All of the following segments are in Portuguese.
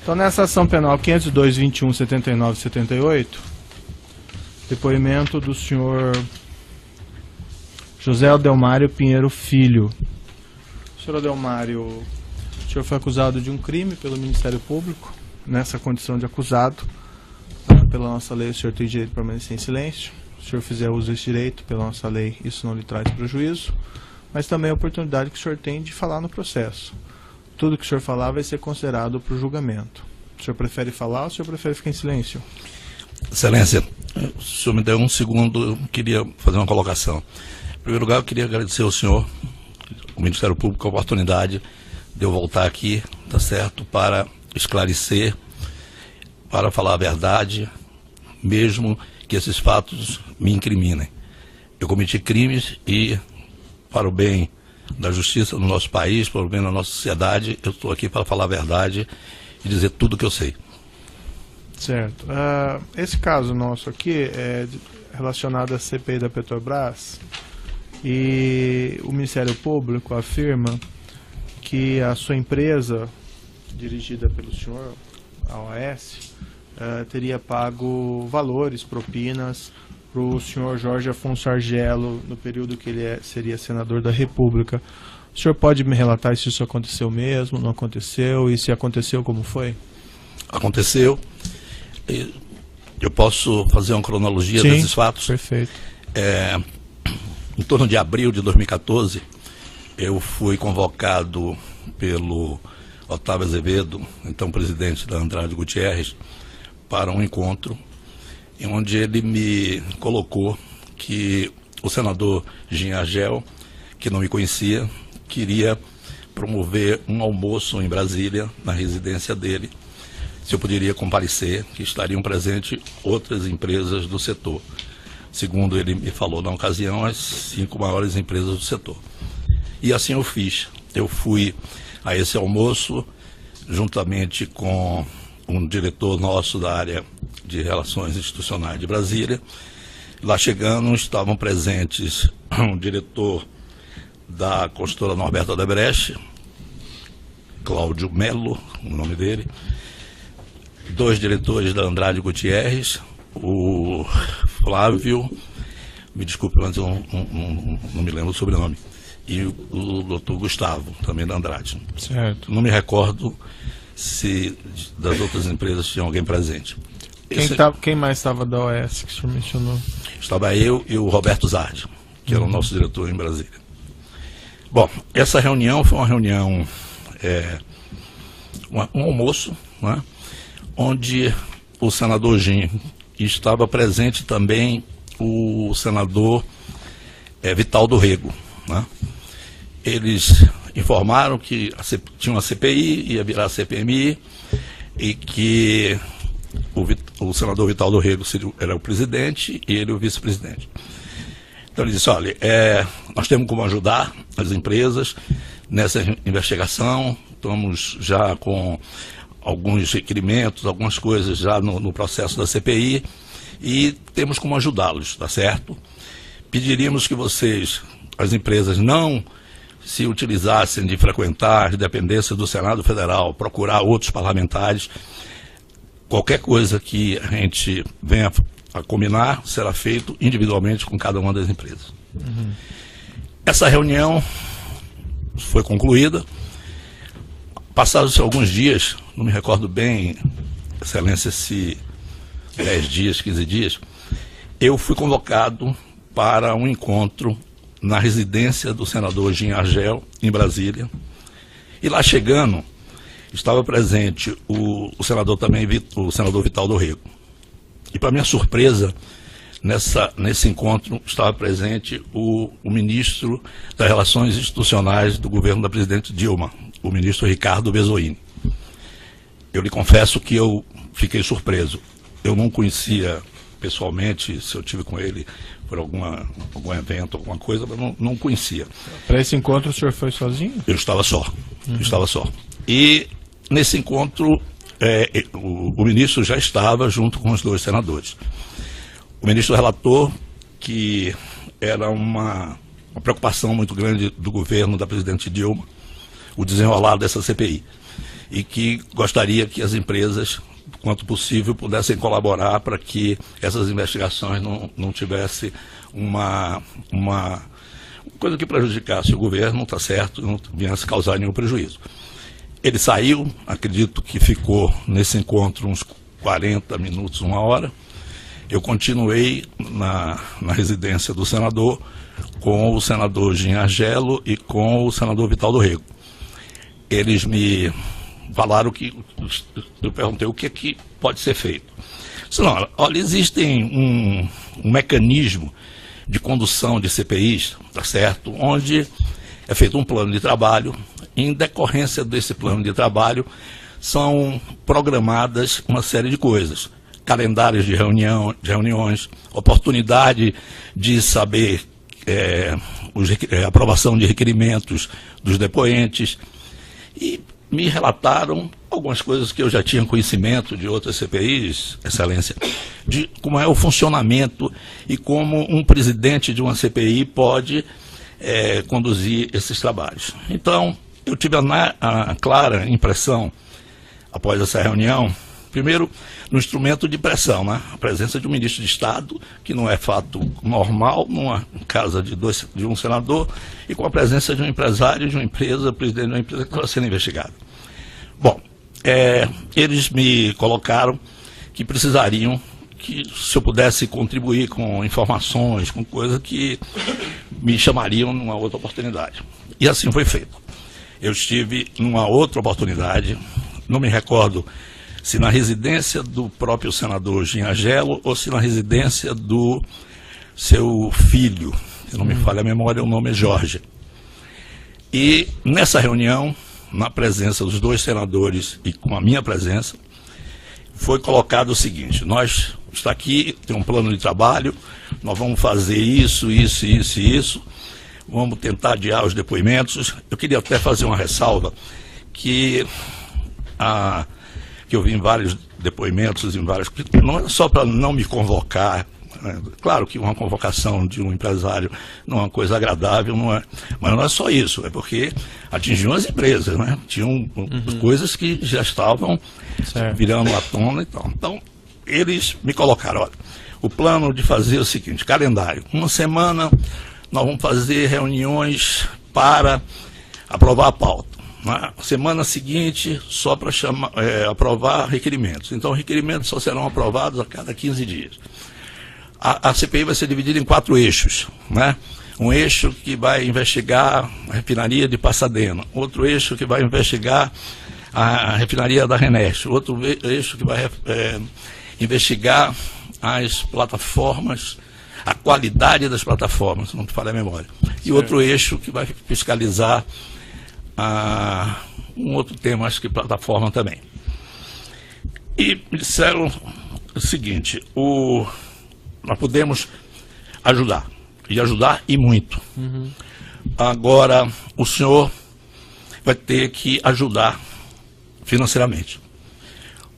Então, nessa ação penal 502.21.79.78, depoimento do senhor José Adelmário Pinheiro Filho. Senhor Adelmário, o senhor foi acusado de um crime pelo Ministério Público. Nessa condição de acusado, pela nossa lei, o senhor tem direito de permanecer em silêncio. Se o senhor fizer uso desse direito, pela nossa lei, isso não lhe traz prejuízo, mas também a oportunidade que o senhor tem de falar no processo. Tudo que o senhor falar vai ser considerado para o julgamento. O senhor prefere falar ou o senhor prefere ficar em silêncio? Excelência, o senhor me deu um segundo, eu queria fazer uma colocação. Em primeiro lugar, eu queria agradecer ao senhor, o Ministério Público, a oportunidade de eu voltar aqui, tá certo, para esclarecer, para falar a verdade, mesmo que esses fatos me incriminem. Eu cometi crimes e, para o bem da justiça no nosso país, para o bem da nossa sociedade, eu estou aqui para falar a verdade e dizer tudo o que eu sei. Certo. Esse caso nosso aqui é relacionado à CPI da Petrobras e o Ministério Público afirma que a sua empresa, dirigida pelo senhor, a OAS, teria pago valores, propinas, para o senhor Jorge Afonso Argello no período que ele seria senador da República. O senhor pode me relatar se isso aconteceu mesmo, não aconteceu, e se aconteceu, como foi? Aconteceu. Eu posso fazer uma cronologia Sim, desses fatos? Perfeito. Em torno de abril de 2014, eu fui convocado pelo Otávio Azevedo, então presidente da Andrade Gutierrez, para um encontro em onde ele me colocou que o senador Jean Argel, que não me conhecia, queria promover um almoço em Brasília, na residência dele, se eu poderia comparecer, que estariam presentes outras empresas do setor. Segundo ele me falou na ocasião, as 5 maiores empresas do setor. E assim eu fiz. Eu fui a esse almoço, juntamente com um diretor nosso da área de Relações Institucionais de Brasília. Lá chegando, estavam presentes um diretor da consultora Norberto Odebrecht, Cláudio Melo, o nome dele, 2 diretores da Andrade Gutierrez, o Flávio, me desculpe, mas eu não me lembro o sobrenome, e o doutor Gustavo, também da Andrade. Certo. Não me recordo se das outras empresas tinha alguém presente. Quem mais estava da OAS que o senhor mencionou? Estava eu e o Roberto Zardi, que era o nosso diretor em Brasília. Bom, essa reunião foi uma reunião, um almoço, né, onde o senador Jean, estava presente também o senador Vital do Rego, né? Eles informaram que tinha uma CPI, ia virar CPMI, e que o senador Vital do Rego era o presidente e ele o vice-presidente. Então ele disse, olha, nós temos como ajudar as empresas nessa investigação, estamos já com alguns requerimentos, algumas coisas já no processo da CPI, e temos como ajudá-los, tá certo? Pediríamos que vocês, as empresas, não se utilizassem de frequentar as dependências do Senado Federal, procurar outros parlamentares. Qualquer coisa que a gente venha a combinar será feito individualmente com cada uma das empresas. Uhum. Essa reunião foi concluída. Passados alguns dias, não me recordo bem, Excelência, se 10 dias, 15 dias, eu fui convocado para um encontro na residência do senador Jean Argel, em Brasília. E lá chegando, estava presente o senador também, o senador Vital do Rego. E para minha surpresa, nesse encontro estava presente o ministro das Relações Institucionais do governo da presidente Dilma, o ministro Ricardo Bezoini. Eu lhe confesso que eu fiquei surpreso. Eu não conhecia pessoalmente, se eu tive com ele por algum evento, alguma coisa, mas não conhecia. Para esse encontro o senhor foi sozinho? Eu estava só, eu estava só. E nesse encontro o ministro já estava junto com os 2 senadores. O ministro relatou que era uma preocupação muito grande do governo da presidente Dilma, o desenrolar dessa CPI. e que gostaria que as empresas, quanto possível, pudessem colaborar para que essas investigações não tivessem uma coisa que prejudicasse o governo, tá certo, não viesse causar nenhum prejuízo. Ele saiu, acredito que ficou nesse encontro uns 40 minutos, 1 hora. Eu continuei na residência do senador com o senador Gin Argello e com o senador Vital do Rego. Eles me falaram que, eu perguntei o que é que pode ser feito. Senão, olha, existem um mecanismo de condução de CPIs, tá certo, onde é feito um plano de trabalho, e em decorrência desse plano de trabalho são programadas uma série de coisas, calendários de reuniões, oportunidade de saber aprovação de requerimentos dos depoentes, e me relataram algumas coisas que eu já tinha conhecimento de outras CPIs, Excelência, de como é o funcionamento e como um presidente de uma CPI pode conduzir esses trabalhos. Então, eu tive a clara impressão, após essa reunião, primeiro, no instrumento de pressão, né? A presença de um ministro de Estado, que não é fato normal numa casa de um senador, e com a presença de um empresário de uma empresa, presidente de uma empresa que estava sendo investigado. Bom, eles me colocaram que precisariam que, se eu pudesse contribuir com informações, com coisas que me chamariam numa outra oportunidade. E assim foi feito. Eu estive numa outra oportunidade, não me recordo se na residência do próprio senador Gin Argello ou se na residência do seu filho, se não me falha a memória, o nome é Jorge. E nessa reunião, na presença dos dois senadores e com a minha presença, foi colocado o seguinte: nós, está aqui, tem um plano de trabalho, nós vamos fazer isso, isso, isso e isso, vamos tentar adiar os depoimentos. Eu queria até fazer uma ressalva que eu vi em vários depoimentos, não é só para não me convocar, né? Claro que uma convocação de um empresário não é uma coisa agradável, não é, mas não é só isso, é porque atingiam as empresas, né? Tinham coisas que já estavam virando à tona e tal. Então, eles me colocaram, olha, o plano de fazer é o seguinte: calendário, uma semana nós vamos fazer reuniões para aprovar a pauta. Na semana seguinte, só para aprovar requerimentos. Então, requerimentos só serão aprovados a cada 15 dias. A CPI vai ser dividida em 4 eixos, né? Um eixo que vai investigar a refinaria de Passadena, outro eixo que vai investigar a refinaria da Reneste, outro eixo que vai investigar as plataformas, a qualidade das plataformas, não me falha a memória. E outro eixo que vai fiscalizar um outro tema, acho que plataforma também. E me disseram o seguinte: nós podemos ajudar, e ajudar e muito. Agora, o senhor vai ter que ajudar financeiramente.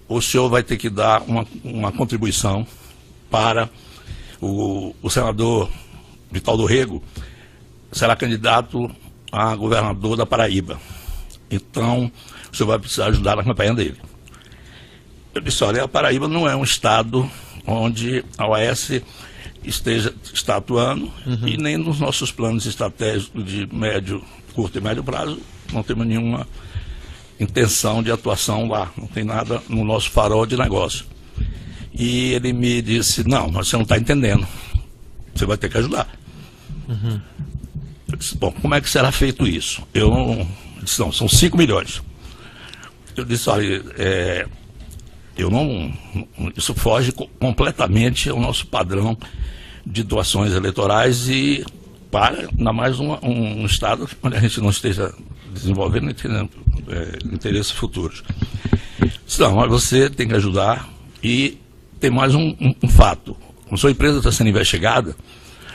O senhor vai ter que dar uma contribuição para o senador Vital do Rego, será candidato a governador da Paraíba. Então, o senhor vai precisar ajudar na campanha dele. Eu disse, olha, a Paraíba não é um estado onde a OAS está atuando, e nem nos nossos planos estratégicos de curto e médio prazo, não temos nenhuma intenção de atuação lá, não tem nada no nosso farol de negócio. E ele me disse, não, mas você não está entendendo, você vai ter que ajudar. Eu disse, bom, como é que será feito isso? Eu disse, não, são 5 milhões. Eu disse, olha, isso foge completamente ao nosso padrão de doações eleitorais e para, ainda mais um estado onde a gente não esteja desenvolvendo interesses futuros. Não, mas você tem que ajudar. E tem mais um fato: como sua empresa está sendo investigada,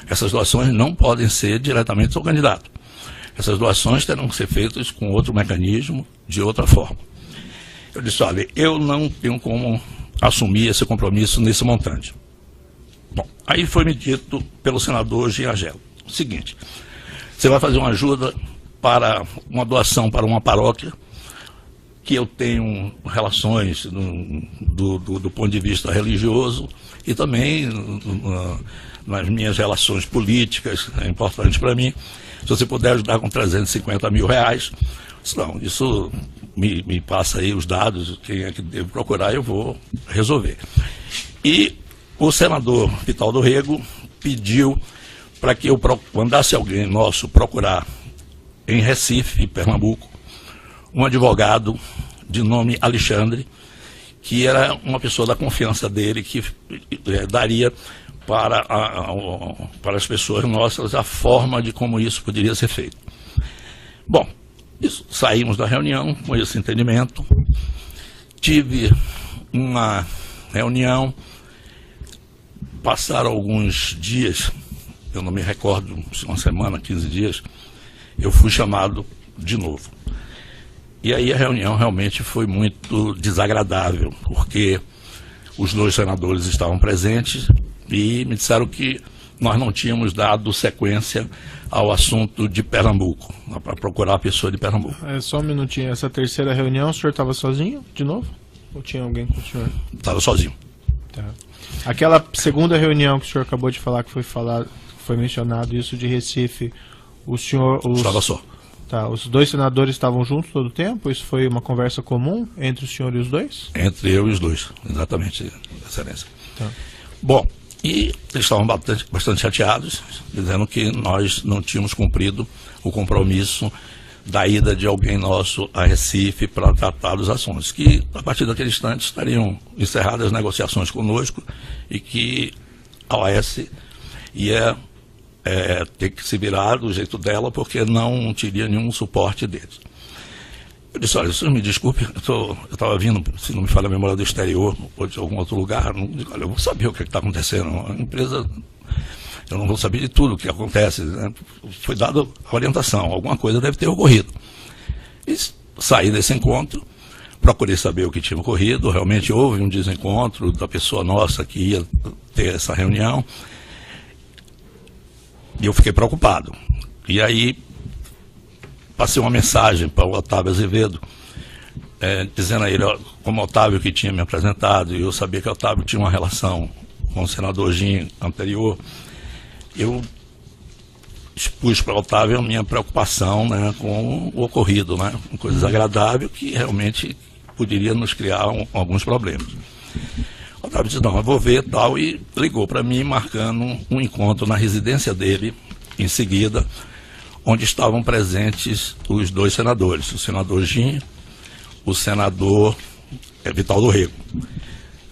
essas doações não podem ser diretamente ao candidato. Essas doações terão que ser feitas com outro mecanismo, de outra forma. Eu disse, olha, eu não tenho como assumir esse compromisso nesse montante. Bom, aí foi-me dito pelo senador Gin Argello o seguinte: você vai fazer uma ajuda para uma doação para uma paróquia que eu tenho relações do ponto de vista religioso e também nas minhas relações políticas, é importante para mim. Se você puder ajudar com 350 mil reais, não, isso me passa aí os dados, quem é que devo procurar, eu vou resolver. E o senador Vital do Rego pediu para que eu mandasse alguém nosso procurar em Recife, Pernambuco, um advogado de nome Alexandre, que era uma pessoa da confiança dele, que daria para as pessoas nossas a forma de como isso poderia ser feito. Bom, saímos da reunião com esse entendimento. Tive uma reunião, passaram alguns dias, eu não me recordo, uma semana, 15 dias, eu fui chamado de novo. E aí a reunião realmente foi muito desagradável, porque os 2 senadores estavam presentes e me disseram que nós não tínhamos dado sequência ao assunto de Pernambuco, para procurar a pessoa de Pernambuco. Só um minutinho, essa terceira reunião, o senhor estava sozinho, de novo? Ou tinha alguém com o senhor? Estava sozinho. Tá. Aquela segunda reunião que o senhor acabou de falar, que foi mencionado isso de Recife, o senhor... Estava só. Tá, os 2 senadores estavam juntos todo o tempo? Isso foi uma conversa comum entre o senhor e os 2? Entre eu e os 2, exatamente, Excelência. Tá. Bom, e eles estavam bastante chateados, dizendo que nós não tínhamos cumprido o compromisso da ida de alguém nosso a Recife para tratar dos assuntos, que a partir daquele instante estariam encerradas as negociações conosco e que a OAS ia ter que se virar do jeito dela, porque não teria nenhum suporte deles. Eu disse, olha, senhor me desculpe, eu estava vindo, se não me falha a memória, do exterior ou de algum outro lugar, olha, eu vou saber o que está acontecendo. A empresa, eu não vou saber de tudo o que acontece, né? Foi dada a orientação, alguma coisa deve ter ocorrido. E saí desse encontro, procurei saber o que tinha ocorrido, realmente houve um desencontro da pessoa nossa que ia ter essa reunião, e eu fiquei preocupado. E aí passei uma mensagem para o Otávio Azevedo, dizendo a ele, ó, como o Otávio que tinha me apresentado, e eu sabia que o Otávio tinha uma relação com o senador Gin anterior, eu expus para o Otávio a minha preocupação, né, com o ocorrido, né, uma coisa desagradável que realmente poderia nos criar alguns problemas. O Otávio disse, não, eu vou ver tal, e ligou para mim marcando um encontro na residência dele, em seguida, onde estavam presentes os 2 senadores, o senador Gin, o senador Vital do Rego.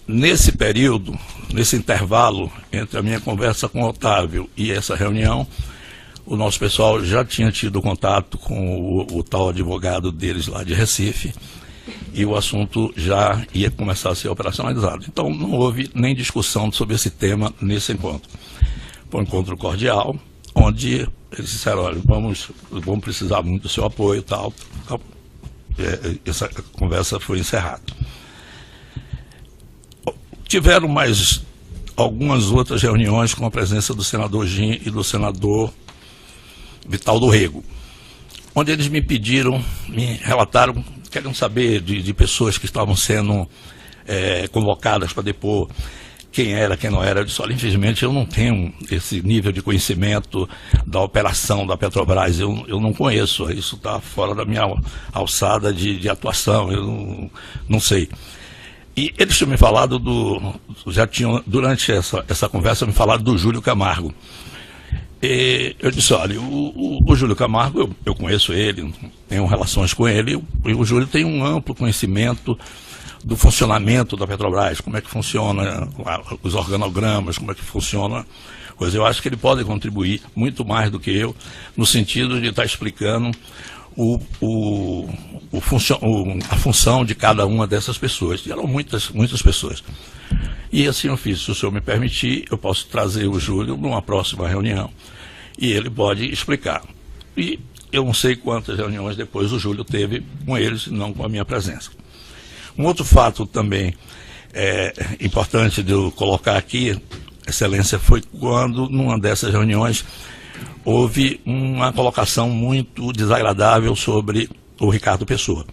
Nesse período, nesse intervalo entre a minha conversa com o Otávio e essa reunião, o nosso pessoal já tinha tido contato com o tal advogado deles lá de Recife, e o assunto já ia começar a ser operacionalizado. Então não houve nem discussão sobre esse tema nesse encontro. Foi um encontro cordial, onde eles disseram, olha, vamos precisar muito do seu apoio e tal. Essa conversa foi encerrada. Tiveram mais algumas outras reuniões com a presença do senador Gin e do senador Vital do Rego, onde eles me pediram, me relataram, queriam saber de pessoas que estavam sendo convocadas para depor, quem era, quem não era. Eu disse, olha, infelizmente eu não tenho esse nível de conhecimento da operação da Petrobras, eu não conheço, isso está fora da minha alçada de atuação, eu não sei. E eles tinham me falado já tinham, durante essa conversa, me falado do Júlio Camargo. E eu disse, olha, o Júlio Camargo, eu conheço ele, tenho relações com ele, e o Júlio tem um amplo conhecimento do funcionamento da Petrobras, como é que funciona os organogramas, como é que funciona, pois eu acho que ele pode contribuir muito mais do que eu, no sentido de estar explicando a função de cada uma dessas pessoas. E eram muitas pessoas. E assim eu fiz, se o senhor me permitir, eu posso trazer o Júlio numa próxima reunião, e ele pode explicar. E eu não sei quantas reuniões depois o Júlio teve com eles, não com a minha presença. Um outro fato também importante de eu colocar aqui, Excelência, foi quando, numa dessas reuniões, houve uma colocação muito desagradável sobre o Ricardo Pessoa.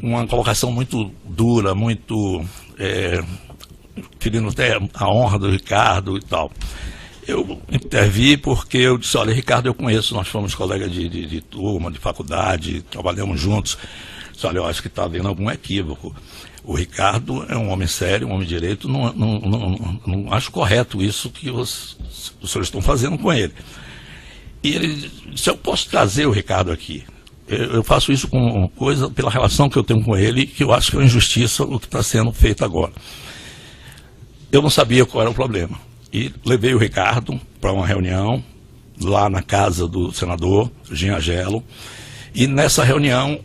uma colocação muito dura, muito querendo até a honra do Ricardo e tal. Eu intervi porque eu disse, olha, Ricardo, eu conheço, nós fomos colegas de turma, de faculdade, trabalhamos juntos. Disse, olha, eu acho que está havendo algum equívoco. O Ricardo é um homem sério, um homem de direito, não acho correto isso que os senhores estão fazendo com ele. E ele disse, eu posso trazer o Ricardo aqui. Eu faço isso com coisa pela relação que eu tenho com ele, que eu acho que é uma injustiça o que está sendo feito agora. Eu não sabia qual era o problema. E levei o Ricardo para uma reunião lá na casa do senador Jean Agello. E nessa reunião,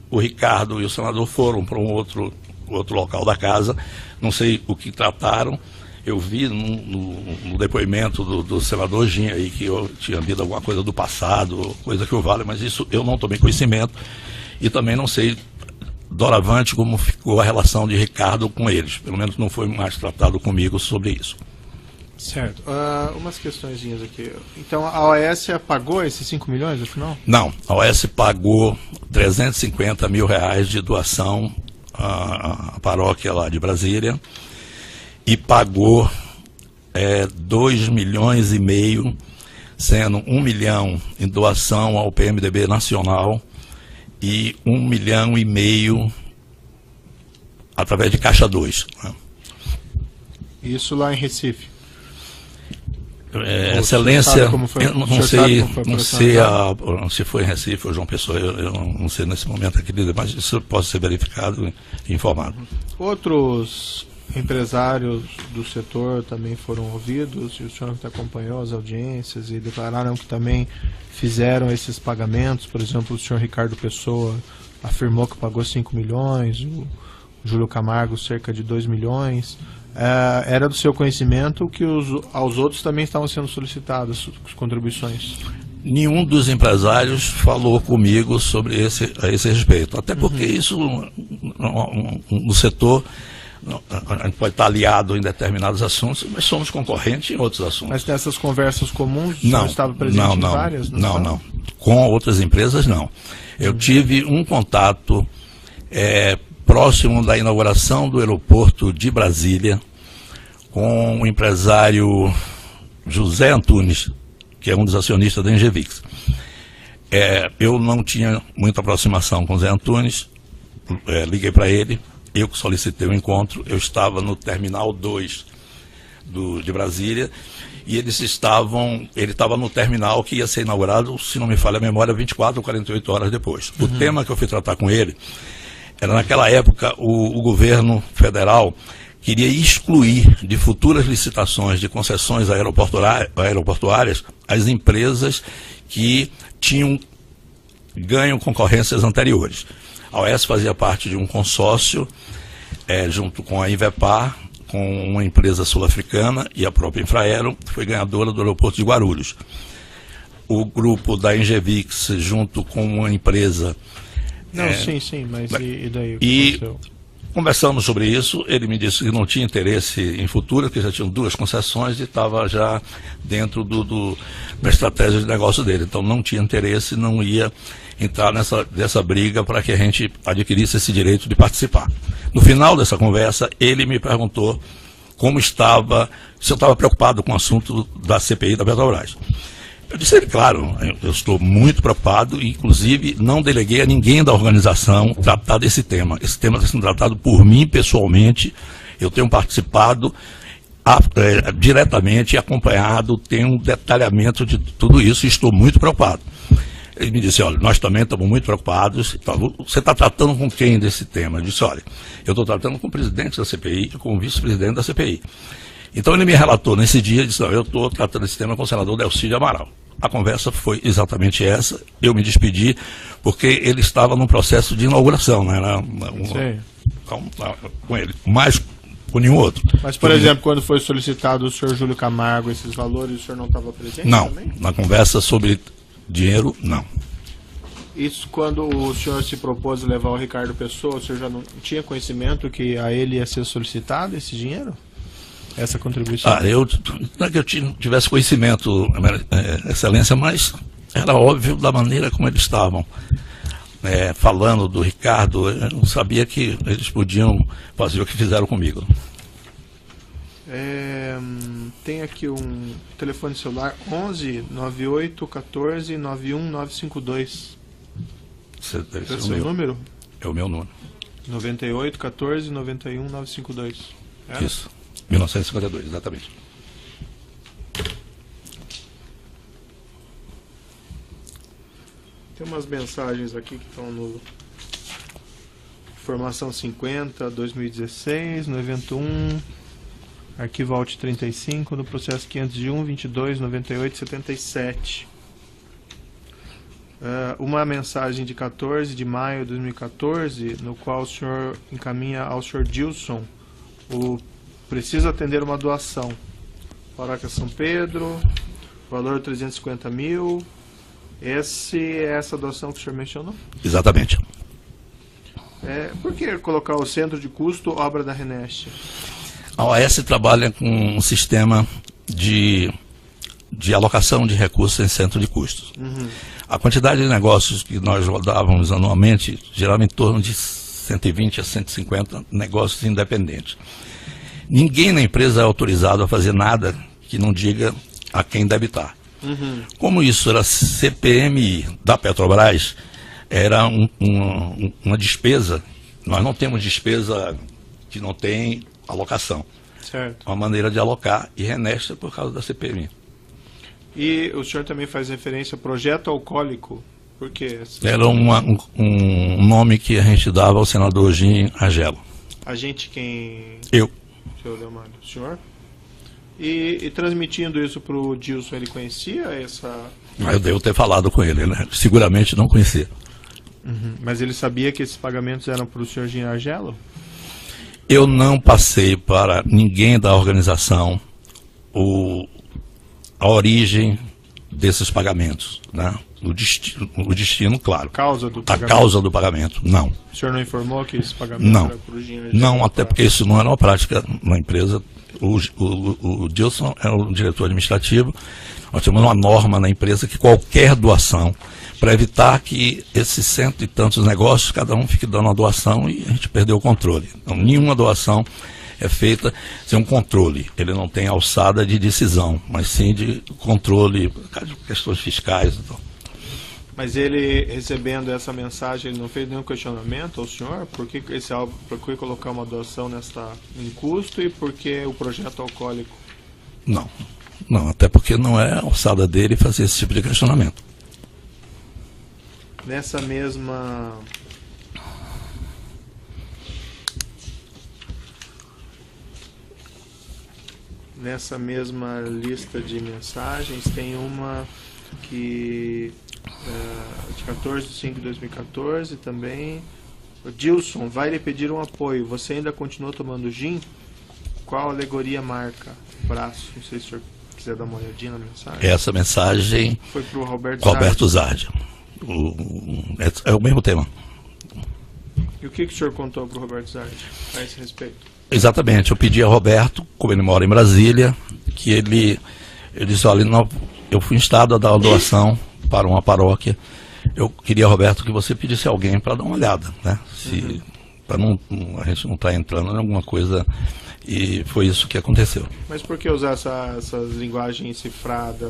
o Ricardo e o senador foram para um outro local da casa. Não sei o que trataram. Eu vi no depoimento do senador Jean aí que eu tinha lido alguma coisa do passado, coisa que o vale, mas isso eu não tomei conhecimento e também não sei doravante como ficou a relação de Ricardo com eles. Pelo menos não foi mais tratado comigo sobre isso. Certo. Umas questõezinhas aqui. Então a OAS pagou esses 5 milhões no final? Não, a OAS pagou 350 mil reais de doação à paróquia lá de Brasília. E pagou 2 milhões e meio, sendo 1 milhão em doação ao PMDB Nacional e 1 milhão e meio através de Caixa 2. Né? Isso lá em Recife? Excelência, eu não sei se foi em Recife ou João Pessoa, eu não sei nesse momento aqui, mas isso pode ser verificado e informado. Outros empresários do setor também foram ouvidos, e o senhor que acompanhou as audiências e declararam que também fizeram esses pagamentos. Por exemplo, o senhor Ricardo Pessoa afirmou que pagou 5 milhões, o Júlio Camargo cerca de 2 milhões. Era do seu conhecimento que aos outros também estavam sendo solicitadas contribuições? Nenhum dos empresários falou comigo sobre a esse respeito, até porque isso no setor a gente pode estar aliado em determinados assuntos, mas somos concorrentes em outros assuntos. Mas nessas conversas comuns, o senhor estava presente em várias? Não. Com outras empresas, não. Eu tive um contato próximo da inauguração do aeroporto de Brasília com o empresário José Antunes, que é um dos acionistas da Engevix. Eu não tinha muita aproximação com o Zé Antunes, liguei para ele. Eu que solicitei o encontro, eu estava no Terminal 2 de Brasília, e ele estava no terminal que ia ser inaugurado, se não me falha a memória, 24 ou 48 horas depois. O tema que eu fui tratar com ele era, naquela época, o governo federal queria excluir de futuras licitações de concessões aeroportuárias as empresas que tinham ganho concorrências anteriores. A OAS fazia parte de um consórcio, junto com a Invepar, com uma empresa sul-africana e a própria Infraero, que foi ganhadora do aeroporto de Guarulhos. O grupo da Engevix, junto com uma empresa... Sim, mas e daí? O que aconteceu? Conversamos sobre isso, ele me disse que não tinha interesse em futuro, que já tinham 2 concessões e estava já dentro da estratégia de negócio dele. Então não tinha interesse, não ia entrar nessa briga para que a gente adquirisse esse direito de participar. No final dessa conversa, ele me perguntou como estava, se eu estava preocupado com o assunto da CPI da Petrobras. Eu disse a ele, claro, eu estou muito preocupado, inclusive não deleguei a ninguém da organização tratar desse tema. Esse tema está sendo tratado por mim pessoalmente, eu tenho participado diretamente, acompanhado, tenho um detalhamento de tudo isso e estou muito preocupado. Ele me disse, olha, nós também estamos muito preocupados. Você está tratando com quem desse tema? Eu disse, olha, eu estou tratando com o presidente da CPI e com o vice-presidente da CPI. Então ele me relatou nesse dia, disse, não, eu estou tratando esse tema com o senador Delcídio Amaral. A conversa foi exatamente essa, eu me despedi, porque ele estava num processo de inauguração, né? Com ele, mais com nenhum outro. Mas, por exemplo, quando foi solicitado o senhor Júlio Camargo esses valores, o senhor não estava presente? Não, também? Na conversa sobre dinheiro, não. Isso quando o senhor se propôs levar o Ricardo Pessoa, o senhor já não tinha conhecimento que a ele ia ser solicitado esse dinheiro? Essa contribuição? Não é que eu tivesse conhecimento, Excelência, mas era óbvio da maneira como eles estavam falando do Ricardo, eu não sabia que eles podiam fazer o que fizeram comigo. Tem aqui um telefone celular 11 98 14 91 952. Esse deve ser Esse é o seu número? É o meu número. 98 14 91 952. É? Isso. 1952, exatamente. Tem umas mensagens aqui que estão no Informação 50, 2016, no evento 1, arquivo AUT 35, no processo 501, 22, 98, 77. Uma mensagem de 14 de maio de 2014, no qual o senhor encaminha ao senhor Dilson o preciso atender uma doação. Paróquia São Pedro, valor 350 mil. Essa doação que o senhor mencionou? Exatamente. Por que colocar o centro de custo obra da Reneste? A OAS trabalha com um sistema de alocação de recursos em centro de custos. Uhum. A quantidade de negócios que nós rodávamos anualmente girava em torno de 120 a 150 negócios independentes. Ninguém na empresa é autorizado a fazer nada que não diga a quem debitar. Uhum. Como isso era CPMI da Petrobras, era uma despesa. Nós não temos despesa que não tem alocação. Certo. Uma maneira de alocar e Reneste por causa da CPMI. E o senhor também faz referência a projeto alcoólico. Por quê? Era um nome que a gente dava ao senador Jim Agelo. A gente quem... Eu. Senhor Leomário, o senhor? E transmitindo isso para o Dilson, ele conhecia essa... Eu devo ter falado com ele, né? Seguramente não conhecia. Uhum. Mas ele sabia que esses pagamentos eram para o senhor Jim Agelo? Eu não passei para ninguém da organização a origem desses pagamentos, né? O destino, claro. A causa do A pagamento? causa do pagamento, não. O senhor não informou que esse pagamento Não. era para o Jim Agelo? Não, até porque isso não era uma prática na empresa. O Dilson é o diretor administrativo. Nós temos uma norma na empresa que qualquer doação, para evitar que esses cento e tantos negócios, cada um fique dando uma doação e a gente perdeu o controle. Então, nenhuma doação é feita sem um controle. Ele não tem alçada de decisão, mas sim de controle, por causa de questões fiscais. Então. Mas ele, recebendo essa mensagem, ele não fez nenhum questionamento ao senhor? Por que colocar uma doação em custo e por que o projeto alcoólico? Não, até porque não é a alçada dele fazer esse tipo de questionamento. Nessa mesma lista de mensagens tem uma que de 14 de 5 de 2014 também. O Dilson vai lhe pedir um apoio. Você ainda continua tomando gin? Qual alegoria marca? Braço. Não sei se o senhor quiser dar uma olhadinha na mensagem. Essa mensagem foi para o Roberto Zardi. É o mesmo tema. E o que o senhor contou para o Roberto Zardi a esse respeito? Exatamente, eu pedi a Roberto, como ele mora em Brasília, que ele disse, olha, eu fui instado a dar uma doação para uma paróquia. Eu queria, Roberto, que você pedisse alguém para dar uma olhada, né? Para a gente não estar entrando em alguma coisa, e foi isso que aconteceu. Mas por que usar essa linguagem cifrada?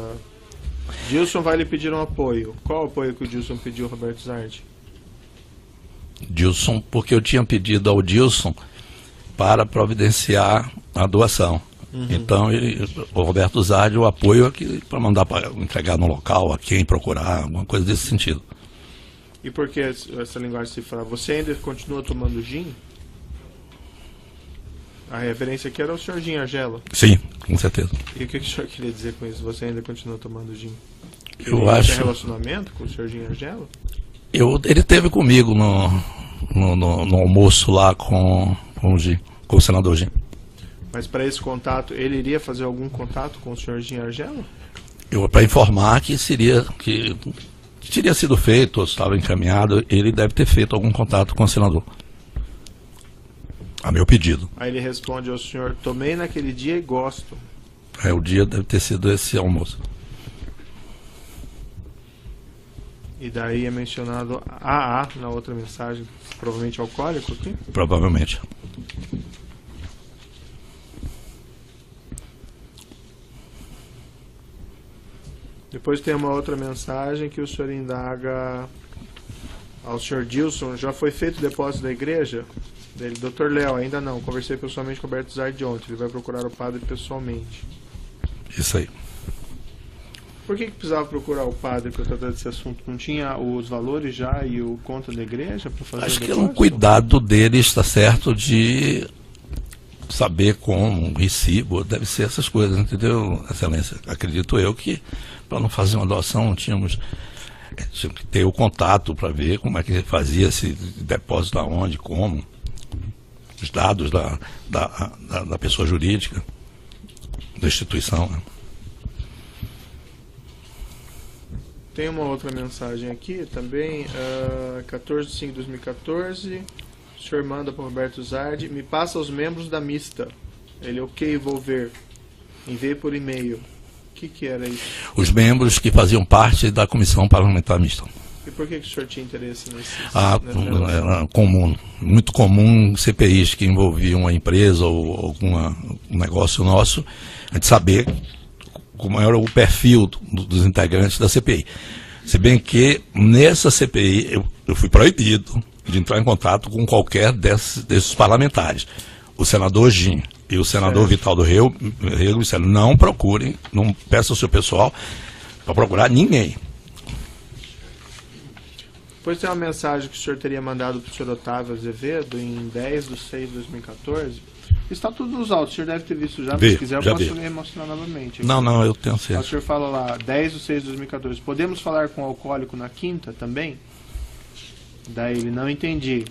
Dilson vai lhe pedir um apoio. Qual apoio que o Dilson pediu, Roberto Zardi? Dilson, porque eu tinha pedido ao Dilson para providenciar a doação. Então, o Roberto Zardi, o apoio aqui para mandar para entregar no local, a quem procurar, alguma coisa desse sentido. E por que essa linguagem cifrada? Você ainda continua tomando gin? A referência aqui era o senhor Jim Agelo. Sim, com certeza. E o que o senhor queria dizer com isso? Você ainda continua tomando gin? Eu acho. Tem relacionamento com o senhor Jim Agelo? Ele teve comigo no almoço lá com o senador Jim. Mas para esse contato, ele iria fazer algum contato com o senhor Jim Agelo? Para informar que teria sido feito, ou estava encaminhado, ele deve ter feito algum contato com o senador. A meu pedido. Aí ele responde ao senhor, tomei naquele dia e gosto. O dia deve ter sido esse almoço. E daí é mencionado AA na outra mensagem, provavelmente alcoólico aqui? Provavelmente. Depois tem uma outra mensagem que o senhor indaga ao senhor Dilson: já foi feito o depósito da igreja? Dele, Dr. Léo, ainda não. Conversei pessoalmente com o Alberto Zard ontem. Ele vai procurar o padre pessoalmente. Isso aí. Por que precisava procurar o padre para tratar desse assunto? Não tinha os valores já e o conta da igreja para fazer Acho o que é depósito? um cuidado dele, está certo, de saber como, um recibo, deve ser essas coisas, entendeu, Excelência? Acredito eu que, para não fazer uma doação, tinha que ter o contato para ver como é que fazia esse depósito, aonde, como, os dados da pessoa jurídica, da instituição, né? Tem uma outra mensagem aqui também, 14/5/2014. O senhor manda para o Roberto Zard: me passa os membros da mista. Ele, ok, vou ver. Enviei por e-mail. O que era isso? Os membros que faziam parte da comissão parlamentar mista. E por que o senhor tinha interesse nesse? Era comum, muito comum em CPIs que envolviam uma empresa ou algum negócio nosso, a gente saber como era o perfil dos integrantes da CPI. Se bem que nessa CPI eu fui proibido de entrar em contato com qualquer desses parlamentares. O senador Gin e o senador Vital do Rego disseram: não procurem, não peçam ao seu pessoal para procurar ninguém. Depois tem uma mensagem que o senhor teria mandado para o senhor Otávio Azevedo em 10/6/2014. Está tudo nos autos, o senhor deve ter visto já, mas se quiser eu posso mostrar novamente. Não, eu tenho certeza. O senhor fala lá, 10/6/2014, podemos falar com o alcoólico na quinta também? Daí ele, não entendi.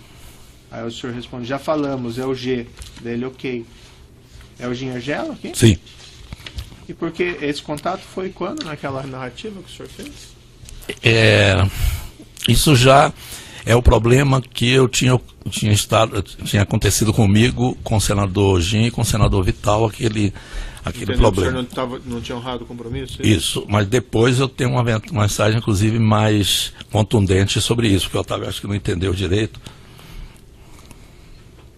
Aí o senhor responde: já falamos, é o G. Daí ele, ok. É o Ginhergelo aqui? Sim. E por que esse contato foi quando, naquela narrativa que o senhor fez? Isso já é o problema que eu tinha acontecido comigo, com o senador Gin e com o senador Vital, aquele problema. O senhor não tinha honrado o compromisso? Isso, mas depois eu tenho uma mensagem, inclusive, mais contundente sobre isso, porque o Otávio acho que não entendeu direito.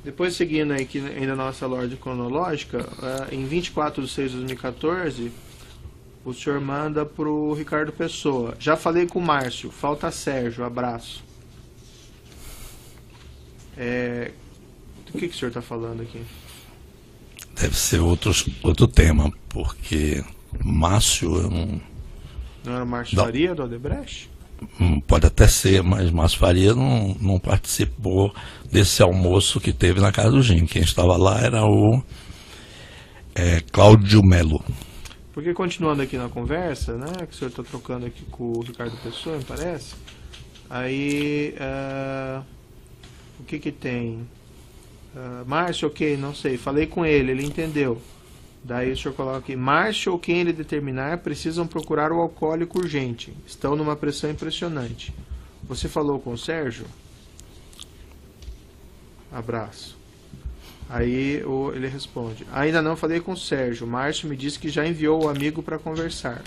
Depois, seguindo aí, ainda na nossa ordem cronológica, em 24/6/2014, o senhor manda para o Ricardo Pessoa: já falei com o Márcio, falta Sérgio, abraço. Do que o senhor está falando aqui? Deve ser outro tema, porque Márcio eu não era o Márcio Faria do Odebrecht? Pode até ser, mas Márcio Faria não participou desse almoço que teve na casa do Gin. Quem estava lá era o Cláudio Melo. Porque continuando aqui na conversa, né, que o senhor está trocando aqui com o Ricardo Pessoa, me parece, aí o que tem? Márcio, ok, não sei, falei com ele entendeu. Daí o senhor coloca aqui: Márcio ou quem ele determinar precisam procurar o alcoólico urgente. Estão numa pressão impressionante. Você falou com o Sérgio? Abraço. Aí ele responde: ainda não falei com o Sérgio. Márcio me disse que já enviou o amigo para conversar.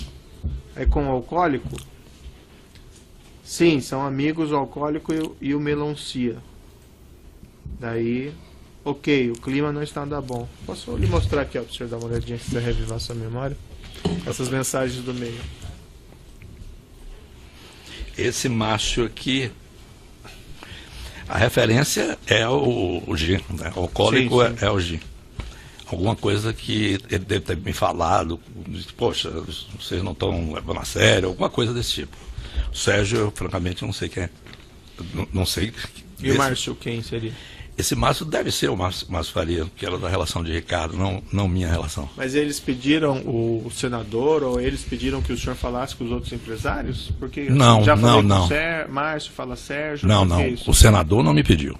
É com o alcoólico? Sim, são amigos, o alcoólico e o melancia. Daí, ok, o clima não está nada bom. Posso lhe mostrar aqui, ó, para o senhor dar uma olhadinha, se quiser revivar sua memória? Essas mensagens do meio. Esse Márcio aqui, a referência é o G, né? O alcoólico sim. É o G. Alguma coisa que ele deve ter me falado, poxa, vocês não estão levando a sério, alguma coisa desse tipo. O Sérgio, eu francamente não sei quem é. Não sei. E o Márcio quem seria? Esse Márcio deve ser o Márcio Faria, que era da relação de Ricardo, não minha relação. Mas eles pediram o senador, ou eles pediram que o senhor falasse com os outros empresários? Porque não, já falei não. Com Márcio fala Sérgio. Não. O senador não me pediu.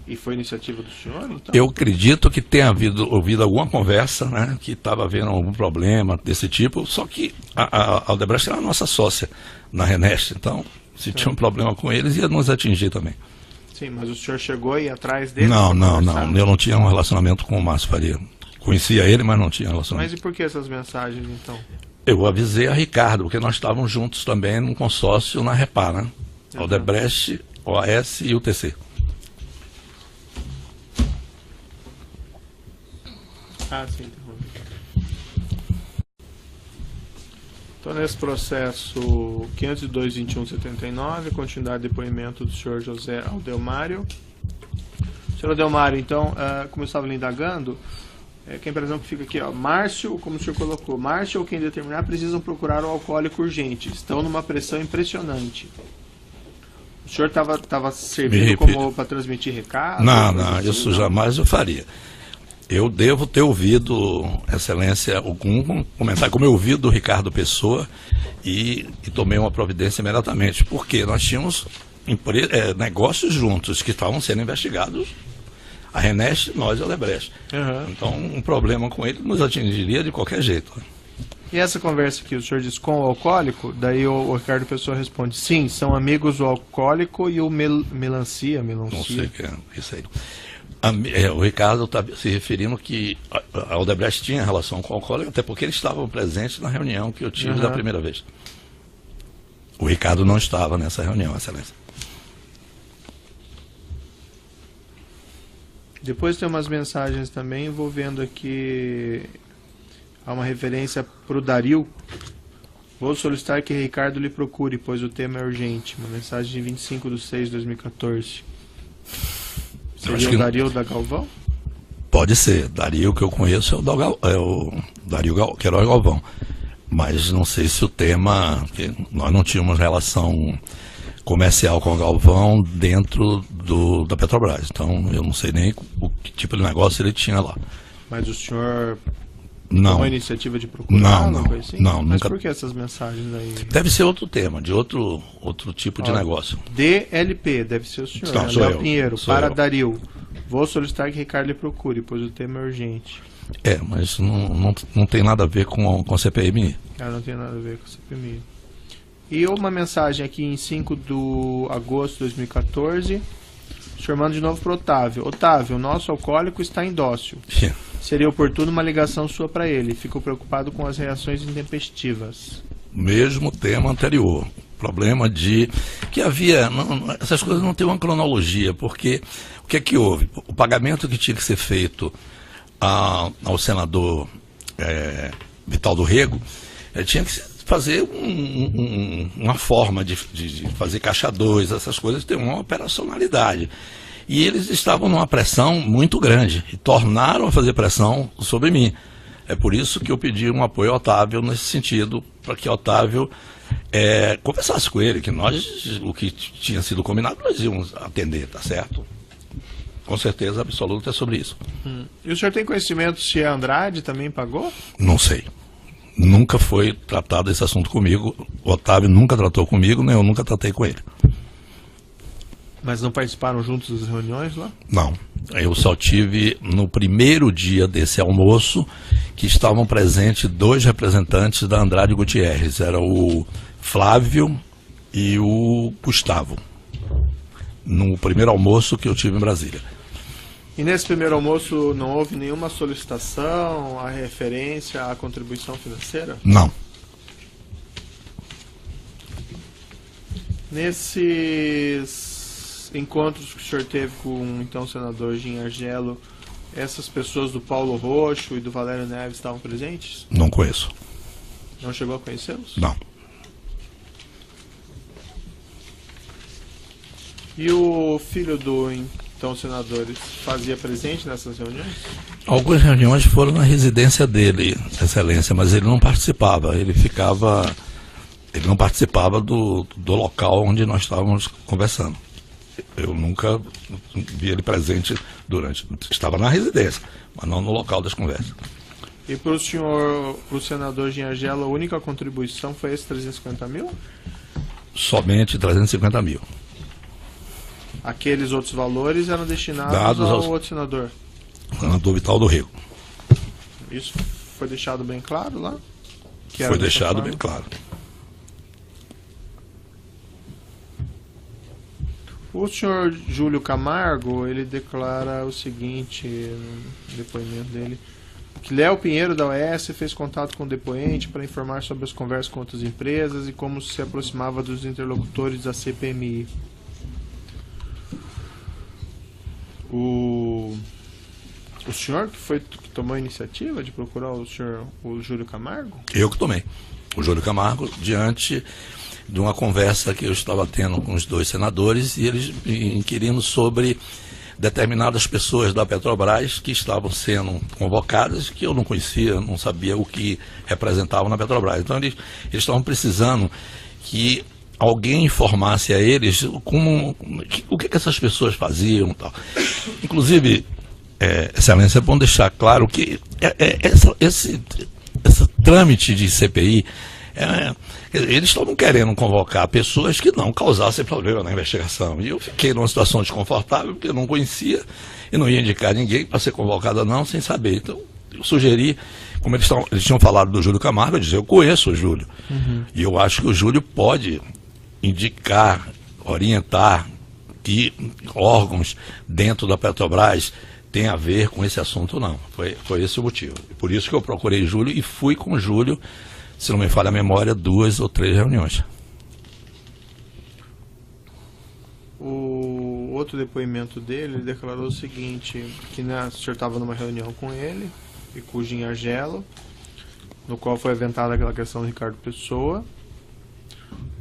E foi iniciativa do senhor, então? Eu acredito que tenha ouvido alguma conversa, né, que estava havendo algum problema desse tipo, só que a Odebrecht era a nossa sócia na Renest, então se tinha um problema com eles, ia nos atingir também. Sim, mas o senhor chegou aí atrás dele? Não. Eu não tinha um relacionamento com o Márcio Faria. Conhecia ele, mas não tinha relacionamento. Mas e por que essas mensagens, então? Eu avisei a Ricardo, porque nós estávamos juntos também num consórcio na Repar, né? Odebrecht, OAS e UTC. Ah, sim. Então, nesse processo 502.21.79, continuidade de depoimento do senhor José Aldelmário. Senhor Aldelmário, então, como eu estava lhe indagando, que a impressão que fica aqui, ó, Márcio, como o senhor colocou, Márcio ou quem determinar precisam procurar o alcoólico urgente, estão numa pressão impressionante. O senhor estava servindo como para transmitir recado? Não, isso jamais eu faria. Eu devo ter ouvido, Excelência, algum comentário, como eu ouvi do Ricardo Pessoa, e tomei uma providência imediatamente, porque nós tínhamos negócios juntos que estavam sendo investigados, a Renest, nós e a Odebrecht. Uhum. Então, um problema com ele nos atingiria de qualquer jeito. E essa conversa que o senhor diz com o alcoólico, daí o Ricardo Pessoa responde, sim, são amigos o alcoólico e o melancia. Não sei o que é isso aí. O Ricardo está se referindo que a Odebrecht tinha relação com o alcoólico, até porque eles estavam presentes na reunião que eu tive da primeira vez. O Ricardo não estava nessa reunião, Excelência. Depois tem umas mensagens também envolvendo aqui, há uma referência para o Dario. Vou solicitar que Ricardo lhe procure, pois o tema é urgente. Uma mensagem de 25/6/2014. Seria o Dario da Galvão? Pode ser. Dario que eu conheço é o Dario Queiroz Galvão. Mas não sei se o tema... Nós não tínhamos relação comercial com o Galvão dentro da Petrobras. Então eu não sei nem o que tipo de negócio ele tinha lá. Mas o senhor... Não. Uma iniciativa de procurar? Assim? Não, mas nunca... por que essas mensagens aí? Deve ser outro tema, de outro tipo de negócio. DLP, deve ser o senhor, não, né? Sou Léo eu, Pinheiro, sou para eu. Dario. Vou solicitar que Ricardo lhe procure, pois o tema é urgente. Mas não tem nada a ver com a CPMI. Não tem nada a ver com a CPMI. E uma mensagem aqui em 5 de agosto de 2014, o senhor manda de novo para o Otávio. Otávio, o nosso alcoólico está em dócil. Seria oportuno uma ligação sua para ele. Fico preocupado com as reações intempestivas. Mesmo tema anterior. Problema de... que havia... essas coisas não têm uma cronologia, porque o que é que houve? O pagamento que tinha que ser feito ao senador Vital do Rego, tinha que fazer uma forma de fazer caixa 2, essas coisas têm uma operacionalidade. E eles estavam numa pressão muito grande e tornaram a fazer pressão sobre mim. É por isso que eu pedi um apoio ao Otávio nesse sentido, para que Otávio conversasse com ele, que nós, o que tinha sido combinado, nós íamos atender, tá certo? Com certeza absoluta é sobre isso. E o senhor tem conhecimento se a Andrade também pagou? Não sei. Nunca foi tratado esse assunto comigo. O Otávio nunca tratou comigo, nem eu nunca tratei com ele. Mas não participaram juntos das reuniões lá? Não. Eu só tive no primeiro dia desse almoço que estavam presentes 2 representantes da Andrade Gutierrez. Era o Flávio e o Gustavo. No primeiro almoço que eu tive em Brasília. E nesse primeiro almoço não houve nenhuma solicitação, a referência à contribuição financeira? Não. Nesses encontros que o senhor teve com então, o senador Gin Argelo, essas pessoas do Paulo Roxo e do Valério Neves estavam presentes? Não conheço. Não chegou a conhecê-los? Não. E o filho do então senador fazia presente nessas reuniões? Algumas reuniões foram na residência dele, Excelência, mas ele não participava. Ele não participava do local onde nós estávamos conversando. Eu nunca vi ele presente durante. Estava na residência, mas não no local das conversas. E para o senhor, para o senador Gin Argelo, a única contribuição foi esse 350 mil? Somente 350 mil. Aqueles outros valores eram destinados Dados ao outro senador? Senador Vital do Rego. Isso foi deixado bem claro lá? Foi deixado bem claro. O senhor Júlio Camargo, ele declara o seguinte no depoimento dele. que Léo Pinheiro, da OAS, fez contato com o depoente para informar sobre as conversas com outras empresas e como se aproximava dos interlocutores da CPMI. O senhor que tomou a iniciativa de procurar o Júlio Camargo? Eu que tomei. O Júlio Camargo, diante de uma conversa que eu estava tendo com os dois senadores e eles inquirindo sobre determinadas pessoas da Petrobras que estavam sendo convocadas, que eu não conhecia, não sabia o que representavam na Petrobras. Então eles estavam precisando que alguém informasse a eles o que essas pessoas faziam. Tal. Inclusive, Excelência, é bom deixar claro que esse trâmite de CPI, eles estavam querendo convocar pessoas que não causassem problema na investigação. E eu fiquei numa situação desconfortável, porque eu não conhecia e não ia indicar ninguém para ser convocado não, sem saber. Então, eu sugeri, como eles tinham falado do Júlio Camargo, eu disse, eu conheço o Júlio. E eu acho que o Júlio pode indicar, orientar que órgãos dentro da Petrobras têm a ver com esse assunto ou não. Foi esse o motivo. Por isso que eu procurei Júlio e fui com o Júlio, se não me falha a memória, 2 ou 3 reuniões. O outro depoimento dele, ele declarou o seguinte, que o senhor estava numa reunião com ele e com o Jim Argelo, no qual foi aventada aquela questão do Ricardo Pessoa.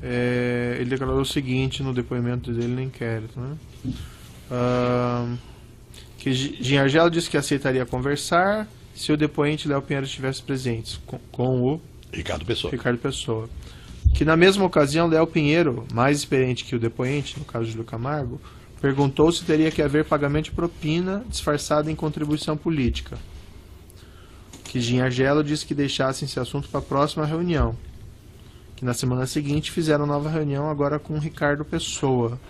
Ele declarou o seguinte no depoimento dele no inquérito, né? Que Jim Argelo disse que aceitaria conversar se o depoente Léo Pinheiro estivesse presente com o Ricardo Pessoa. Que na mesma ocasião, Léo Pinheiro, mais experiente que o depoente, no caso de Júlio Camargo, perguntou se teria que haver pagamento de propina disfarçado em contribuição política. Que Jim Argelo disse que deixassem esse assunto para a próxima reunião. Que na semana seguinte fizeram nova reunião agora com o Ricardo Pessoa.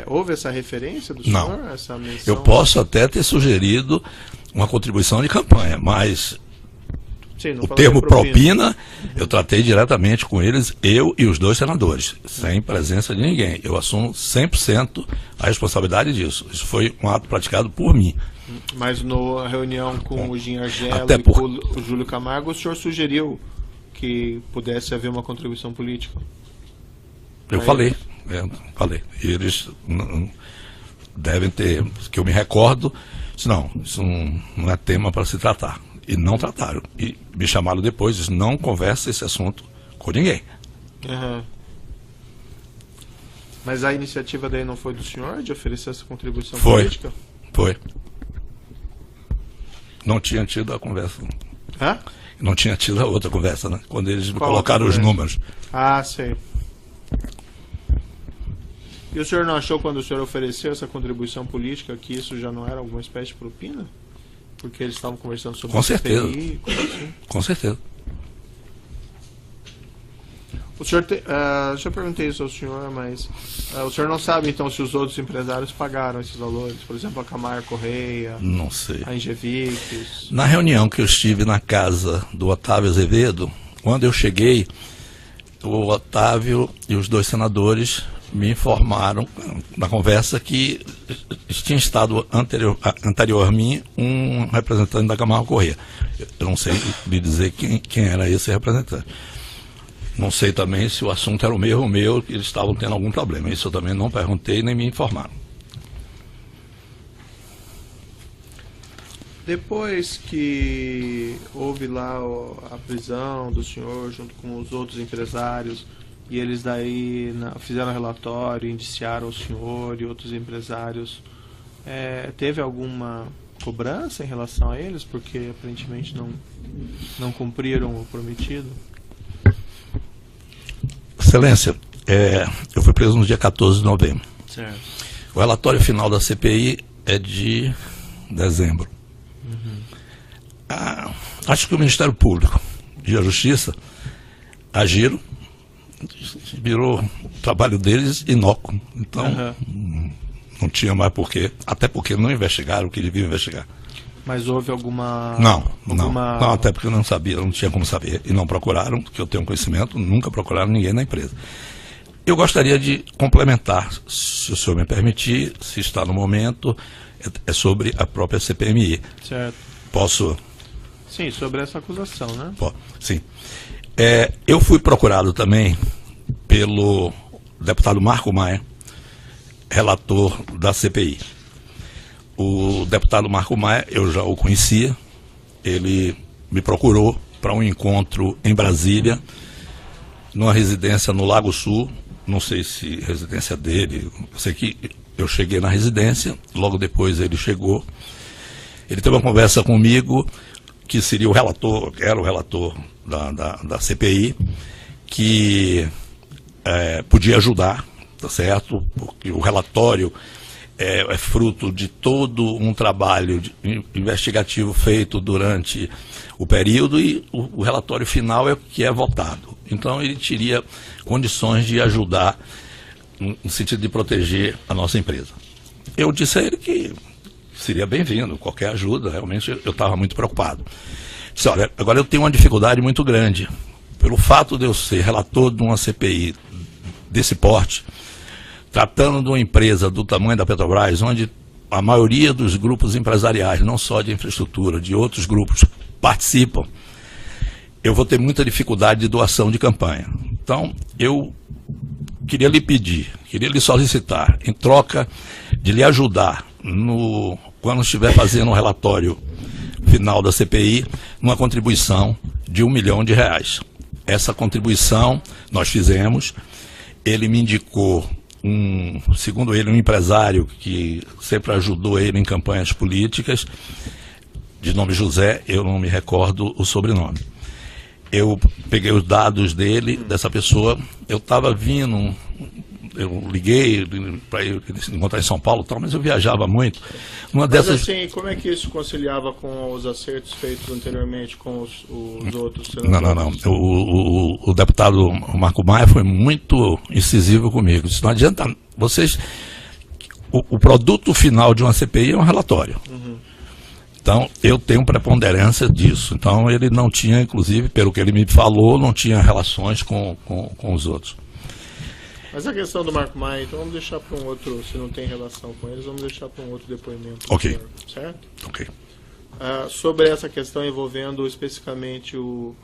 Houve essa referência do senhor? Não. Essa menção? Eu posso até ter sugerido uma contribuição de campanha, mas Sim, o termo propina, eu tratei diretamente com eles, eu e os 2 senadores, sem presença de ninguém. Eu assumo 100% a responsabilidade disso. Isso foi um ato praticado por mim. Mas na reunião com o Jim Argelo e com o Júlio Camargo, o senhor sugeriu que pudesse haver uma contribuição política? Eu falei. E eles devem ter, que eu me recordo, disse, não, isso não é tema para se tratar. E não trataram. E me chamaram depois, disse, não conversa esse assunto com ninguém. Uhum. Mas a iniciativa daí não foi do senhor de oferecer essa contribuição política? Foi. Não tinha tido a conversa. Hã? Não tinha tido a outra conversa, né? Quando eles me colocaram os números. Ah, sei. E o senhor não achou, quando o senhor ofereceu essa contribuição política, que isso já não era alguma espécie de propina? Porque eles estavam conversando sobre com certeza. CPI, coisa assim. Com certeza. O senhor já perguntei isso ao senhor, mas o senhor não sabe então se os outros empresários pagaram esses valores? Por exemplo, a Camargo Correia, não sei. A Ingevix. Na reunião que eu estive na casa do Otávio Azevedo, quando eu cheguei, o Otávio e os 2 senadores me informaram na conversa que tinha estado anterior a mim um representante da Camargo Correia. Eu não sei lhe dizer quem era esse representante. Não sei também se o assunto era o mesmo ou meu, que eles estavam tendo algum problema. Isso eu também não perguntei nem me informaram. Depois que houve lá a prisão do senhor junto com os outros empresários, e eles daí fizeram relatório, indiciaram o senhor e outros empresários, teve alguma cobrança em relação a eles, porque aparentemente não cumpriram o prometido? Excelência, eu fui preso no dia 14 de novembro. Certo. O relatório final da CPI é de dezembro. Acho que o Ministério Público e a Justiça agiram, virou o trabalho deles inócuo. Então, não tinha mais porquê, até porque não investigaram o que deviam investigar. Mas houve alguma... Não, até porque eu não sabia, não tinha como saber. E não procuraram, que eu tenho conhecimento, nunca procuraram ninguém na empresa. Eu gostaria de complementar, se o senhor me permitir, se está no momento, é sobre a própria CPMI. Certo. Posso? Sim, sobre essa acusação, né? Sim. Eu fui procurado também pelo deputado Marco Maia, relator da CPI. O deputado Marco Maia, eu já o conhecia, ele me procurou para um encontro em Brasília, numa residência no Lago Sul, não sei se residência dele, eu sei que eu cheguei na residência, logo depois ele chegou, ele teve uma conversa comigo, que seria o relator, era o relator da CPI, que podia ajudar, tá certo? Porque o relatório é fruto de todo um trabalho investigativo feito durante o período e o relatório final é o que é votado. Então ele teria condições de ajudar no sentido de proteger a nossa empresa. Eu disse a ele que seria bem-vindo, qualquer ajuda, realmente eu estava muito preocupado. Disse, olha, agora eu tenho uma dificuldade muito grande, pelo fato de eu ser relator de uma CPI desse porte, tratando de uma empresa do tamanho da Petrobras, onde a maioria dos grupos empresariais, não só de infraestrutura, de outros grupos, participam, eu vou ter muita dificuldade de doação de campanha. Então, eu queria lhe pedir, queria lhe solicitar, em troca de lhe ajudar quando estiver fazendo um relatório final da CPI, uma contribuição de R$1 milhão. Essa contribuição nós fizemos, ele me indicou segundo ele, um empresário que sempre ajudou ele em campanhas políticas, de nome José, eu não me recordo o sobrenome. Eu peguei os dados dessa pessoa, eu estava vindo, eu liguei para ele encontrar em São Paulo, mas eu viajava muito. Mas assim, como é que isso conciliava com os acertos feitos anteriormente com os outros senadores? Não. O deputado Marco Maia foi muito incisivo comigo. Disse, não adianta, vocês... O produto final de uma CPI é um relatório. Uhum. Então, eu tenho preponderância disso. Então, ele não tinha, inclusive, pelo que ele me falou, não tinha relações com os outros. Mas a questão do Marco Maia, então vamos deixar para um outro, se não tem relação com eles, vamos deixar para um outro depoimento. Ok. Senhor, certo? Ok. Sobre essa questão envolvendo especificamente o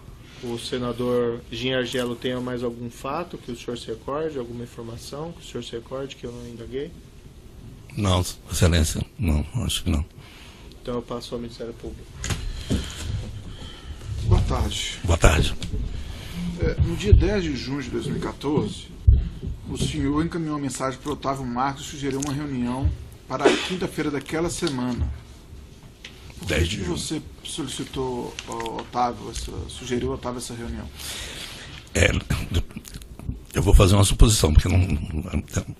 senador Gin Argelo, tem mais algum fato que o senhor se recorde, alguma informação que o senhor se recorde que eu não indaguei? Não, excelência, não, acho que não. Então eu passo ao Ministério Público. Boa tarde. Boa tarde. No dia 10 de junho de 2014, o senhor encaminhou uma mensagem para o Otávio Marcos e sugeriu uma reunião para a quinta-feira daquela semana. 10 de junho. Você solicitou ao Otávio, sugeriu ao Otávio essa reunião? Eu vou fazer uma suposição, porque não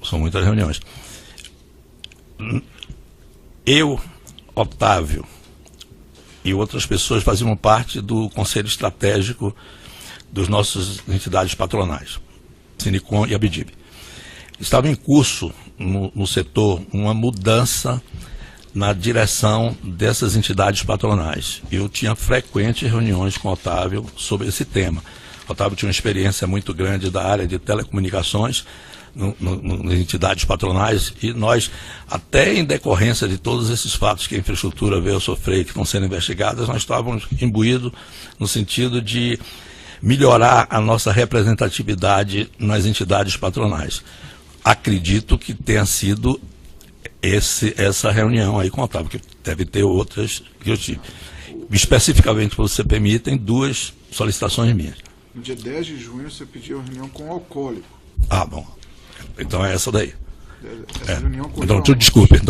são muitas reuniões. Eu, Otávio e outras pessoas faziam parte do Conselho Estratégico das nossas entidades patronais, Sinicom e Abdib. Estava em curso no setor uma mudança na direção dessas entidades patronais. Eu tinha frequentes reuniões com o Otávio sobre esse tema. O Otávio tinha uma experiência muito grande da área de telecomunicações, nas entidades patronais, e nós, até em decorrência de todos esses fatos que a infraestrutura veio a sofrer e que estão sendo investigadas, nós estávamos imbuídos no sentido de melhorar a nossa representatividade nas entidades patronais. Acredito que tenha sido essa reunião aí com o Otávio, que deve ter outras que eu tive. Especificamente para o CPMI, tem 2 solicitações minhas. No dia 10 de junho, você pediu uma reunião com o alcoólico. Ah, bom. Então é essa daí. Essa reunião com então,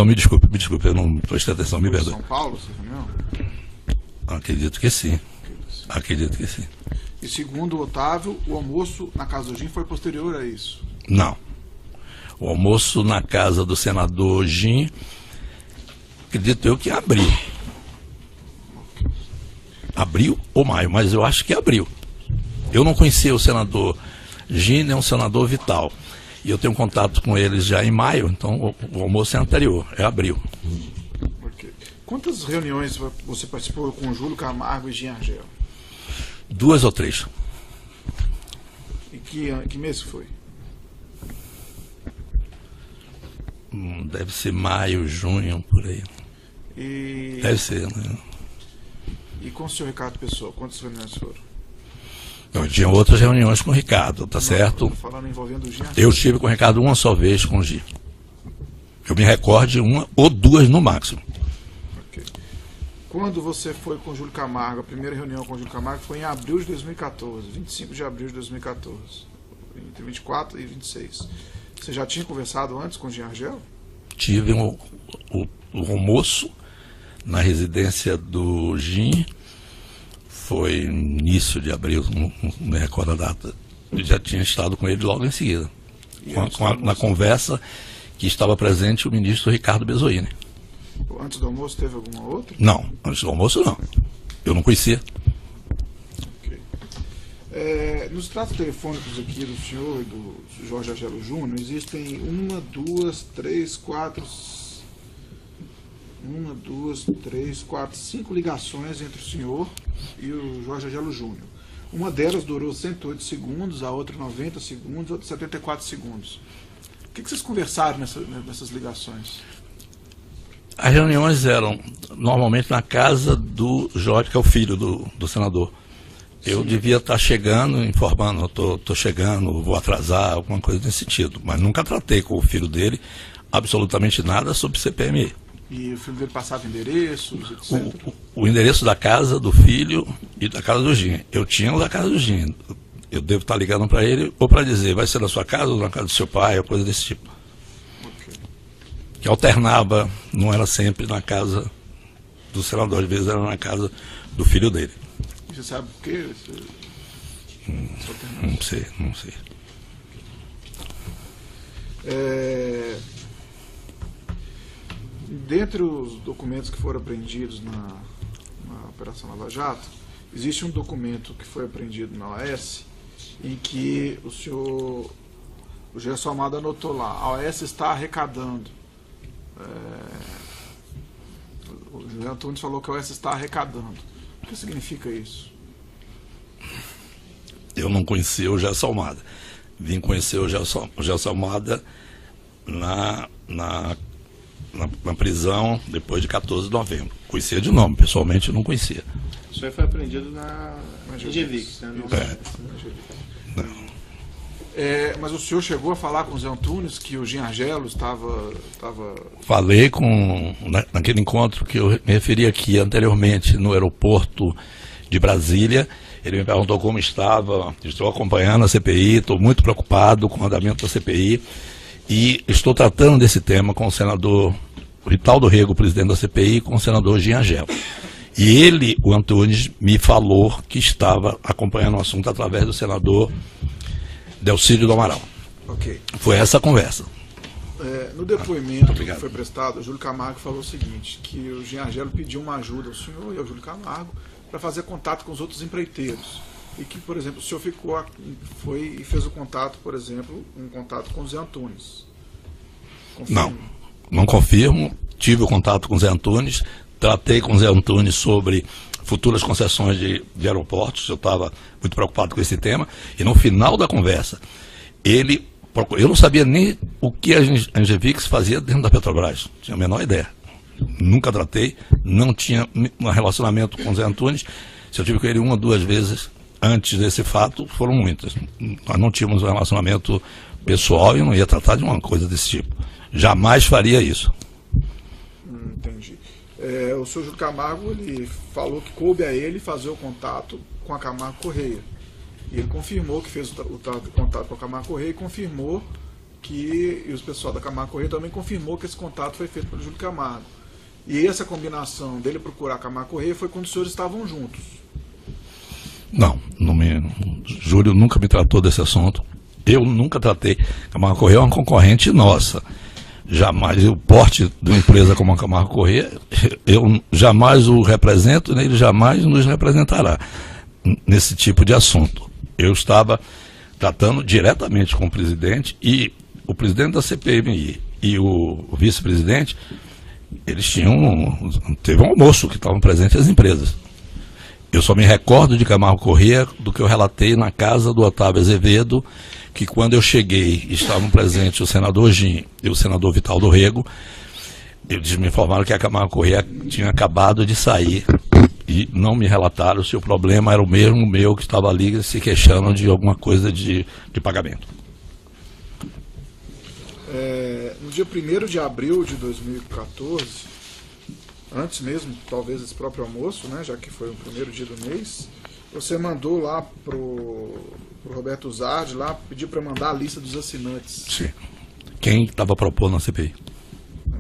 me desculpe, eu não prestei atenção, me perdoe. São Paulo, essa reunião? Acredito que sim. Acredito que sim. E segundo o Otávio, o almoço na casa do Gin foi posterior a isso? Não. O almoço na casa do senador Gin, acredito eu que abriu. Abril ou maio, mas eu acho que abril. Eu não conhecia o senador Gin nem o senador Vital. E eu tenho contato com eles já em maio, então o almoço é anterior, é abril. Okay. Quantas reuniões você participou com Júlio Camargo e Gin Argelo? 2 ou 3. E que mês foi? Deve ser maio, junho, por aí. E, Deve ser, né? e com o senhor Ricardo Pessoa, quantas reuniões foram? Eu tinha outras reuniões com o Ricardo, tá certo? Tô falando envolvendo o Jean. Eu estive com o Ricardo uma só vez com o Gi. Eu me recordo de uma ou duas no máximo. Ok. Quando você foi com o Júlio Camargo, a primeira reunião com o Júlio Camargo foi em abril de 2014, 25 de abril de 2014, entre 24 e 26. Você já tinha conversado antes com o Jean Argel? Tive o almoço na residência do Gin, foi início de abril, não me recordo a data. Eu já tinha estado com ele logo em seguida, na conversa que estava presente o ministro Ricardo Bezoini. Antes do almoço teve alguma outra? Não, antes do almoço não. Eu não conhecia. Ok. Nos tratos telefônicos aqui do senhor e do Jorge Argelo Júnior, existem 5 ligações entre o senhor e o Jorge Argelo Júnior. Uma delas durou 108 segundos, a outra 90 segundos, a outra 74 segundos. O que vocês conversaram nessas ligações? As reuniões eram normalmente na casa do Jorge, que é o filho do senador. Eu devia estar chegando, informando, estou chegando, vou atrasar, alguma coisa nesse sentido. Mas nunca tratei com o filho dele absolutamente nada sobre CPMI. E o filho dele passava endereços, etc. O endereço da casa do filho e da casa do Gin. Eu tinha o da casa do Gin. Eu devo estar ligando para ele ou para dizer, vai ser na sua casa ou na casa do seu pai, ou coisa desse tipo. Okay. Que alternava, não era sempre na casa do senador, às vezes era na casa do filho dele. Você sabe por quê? Não sei. Dentre os documentos que foram apreendidos na Operação Lava Jato, existe um documento que foi apreendido na OAS em que o Gerson Amado anotou lá, a OAS está arrecadando. O José Antunes falou que a OAS está arrecadando. O que significa isso? Eu não conhecia o Gerson Almada. Vim conhecer o Gerson Almada na prisão depois de 14 de novembro. Conhecia de nome, pessoalmente eu não conhecia. O senhor foi apreendido na Ingevix, né? Mas o senhor chegou a falar com o Zé Antunes que o Jean Argelo estava... Falei naquele encontro que eu me referi aqui anteriormente no aeroporto de Brasília. Ele me perguntou como estava. Estou acompanhando a CPI, estou muito preocupado com o andamento da CPI e estou tratando desse tema com o senador Vital do Rego, presidente da CPI, e com o senador Jean Argelo. E ele, o Antunes, me falou que estava acompanhando o assunto através do senador Delcídio do Amaral. Ok. Foi essa a conversa. No depoimento que foi prestado, o Júlio Camargo falou o seguinte, que o Jean Argelo pediu uma ajuda ao senhor e ao Júlio Camargo para fazer contato com os outros empreiteiros. E que, por exemplo, o senhor foi e fez o contato, por exemplo, um contato com o Zé Antunes. Confirma? Não confirmo. Tive o contato com o Zé Antunes, tratei com o Zé Antunes sobre futuras concessões de aeroportos, eu estava muito preocupado com esse tema, e no final da conversa, eu não sabia nem o que a Ingevix fazia dentro da Petrobras, não tinha a menor ideia. Nunca tratei, não tinha um relacionamento com o Zé Antunes. Se eu tive com ele uma ou duas vezes antes desse fato, foram muitas. Nós não tínhamos um relacionamento pessoal e eu não ia tratar de uma coisa desse tipo. Jamais faria isso. Entendi. O senhor Júlio Camargo, ele falou que coube a ele fazer o contato com a Camargo Correia. E ele confirmou que fez o contato com a Camargo Correia e confirmou e o pessoal da Camargo Correia também confirmou que esse contato foi feito pelo Júlio Camargo. E essa combinação dele procurar a Camargo Correia foi quando os senhores estavam juntos. Júlio nunca me tratou desse assunto. Eu nunca tratei. Camargo Correia é uma concorrente nossa. Jamais, o porte de uma empresa como a Camargo Correia, eu jamais o represento, nem ele jamais nos representará nesse tipo de assunto. Eu estava tratando diretamente com o presidente e o presidente da CPMI e o vice-presidente, eles teve um almoço que estavam presentes as empresas. Eu só me recordo de Camargo Correia do que eu relatei na casa do Otávio Azevedo, que quando eu cheguei estavam presentes o senador Gin e o senador Vital do Rego. Eles me informaram que a Camargo Corrêa tinha acabado de sair e não me relataram se o problema era o mesmo meu que estava ali se queixando de alguma coisa de pagamento. No dia 1º de abril de 2014, antes mesmo, talvez, desse próprio almoço, né, já que foi o primeiro dia do mês, você mandou lá pro Roberto Zardi, lá, pediu para mandar a lista dos assinantes. Sim. Quem estava propondo a CPI.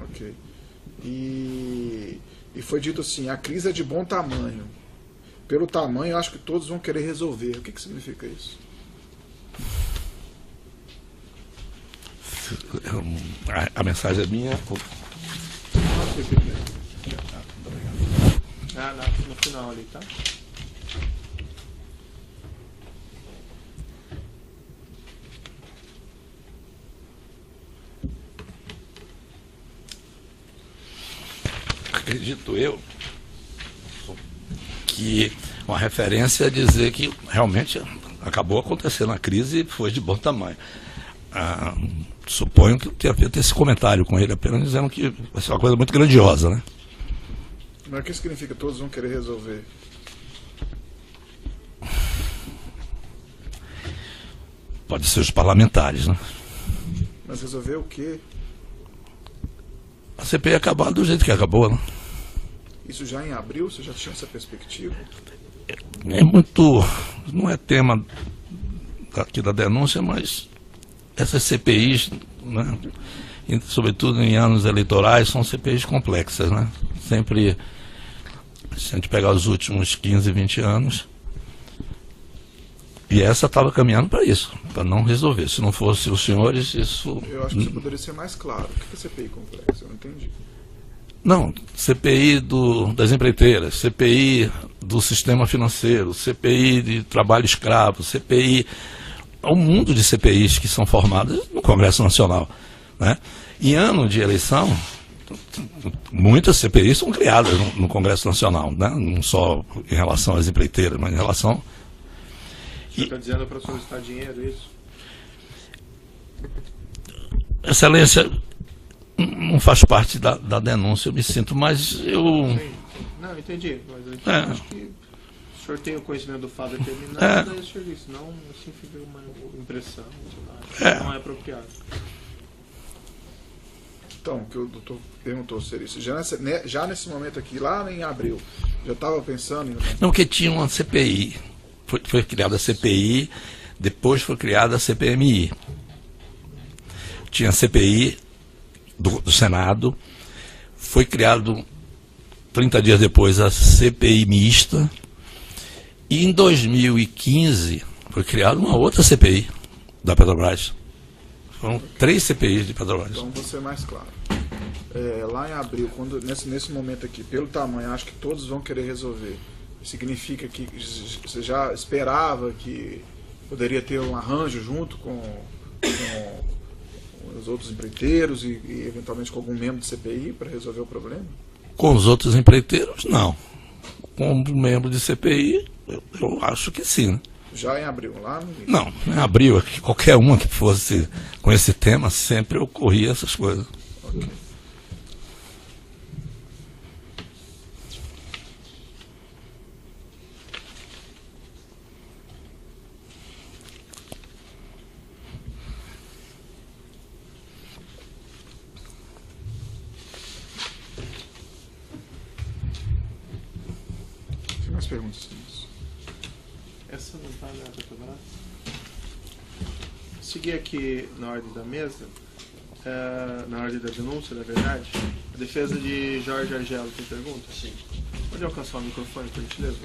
Ok. E foi dito assim, a crise é de bom tamanho. Pelo tamanho, eu acho que todos vão querer resolver. O que significa isso? A mensagem é minha. No final ali, tá? Acredito eu que uma referência é dizer que realmente acabou acontecendo a crise e foi de bom tamanho. Suponho que tenha feito esse comentário com ele, apenas dizendo que vai ser uma coisa muito grandiosa, né? Mas o que significa todos vão querer resolver? Pode ser os parlamentares, né? Mas resolver o quê? A CPI acabar do jeito que acabou, né? Isso já em abril? Você já tinha essa perspectiva? Não é tema aqui da denúncia, mas essas CPIs, né, sobretudo em anos eleitorais, são CPIs complexas, né? Sempre, se a gente pegar os últimos 15, 20 anos, e essa estava caminhando para isso, para não resolver. Se não fosse os senhores, isso... Eu acho que você poderia ser mais claro. O que é CPI complexa? Eu não entendi. Não, CPI das empreiteiras, CPI do sistema financeiro, CPI de trabalho escravo, CPI... Há um mundo de CPIs que são formadas no Congresso Nacional, né? Em ano de eleição, muitas CPIs são criadas no Congresso Nacional, né? Não só em relação às empreiteiras, mas em relação... Você está dizendo para solicitar dinheiro, isso? Excelência, não faz parte da denúncia, eu me sinto, mas eu... Sim. Não, entendi, mas eu acho que o senhor tem o conhecimento do fato determinado, daí o senhor disse, não, assim fica uma impressão, não é apropriado. Então, o que o doutor perguntou seria isso. Já nesse momento aqui, lá em abril, já estava pensando em... Não, porque tinha uma CPI. Foi criada a CPI, depois foi criada a CPMI. Tinha a CPI do Senado, foi criado 30 dias depois a CPI mista, e em 2015 foi criada uma outra CPI da Petrobras. Foram 3 CPIs de Petrobras. Então, vou ser mais claro. Lá em abril, nesse momento aqui, pelo tamanho, acho que todos vão querer resolver. Significa que você já esperava que poderia ter um arranjo junto com os outros empreiteiros e eventualmente com algum membro de CPI para resolver o problema? Com os outros empreiteiros, não. Com um membro de CPI, eu acho que sim, né? Já em abril, lá no início? Não, em abril, qualquer uma que fosse com esse tema, sempre ocorria essas coisas. Ok. Tem mais perguntas? Essa não está na Petrobras? Seguir aqui na ordem da mesa, na ordem da denúncia, na verdade, a defesa de Jorge Argelo tem pergunta? Sim. Pode alcançar o microfone, por gentileza?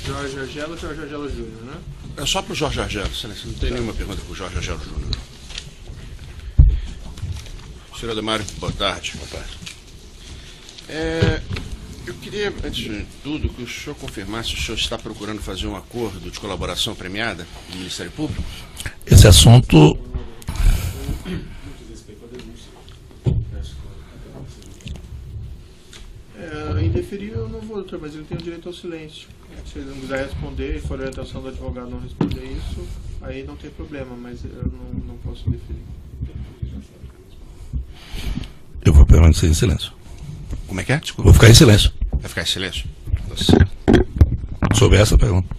Jorge Argelo ou Jorge Argelo Júnior, né? É só para o Jorge Argelo, excelência. Não tem nenhuma pergunta para o Jorge Argelo Júnior. Senhor Ademário, boa tarde. Boa tarde. Eu queria, antes de tudo, que o senhor confirmasse se o senhor está procurando fazer um acordo de colaboração premiada com o Ministério Público. Esse assunto... Em deferir eu não vou, doutor, mas ele tem o direito ao silêncio. Se ele não quiser responder e for orientação do advogado não responder isso, aí não tem problema, mas eu não posso deferir. Eu vou permanecer em silêncio. Como é que é? Desculpa. Vou ficar em silêncio Vai ficar em silêncio? Tá certo. sobre essa pergunta.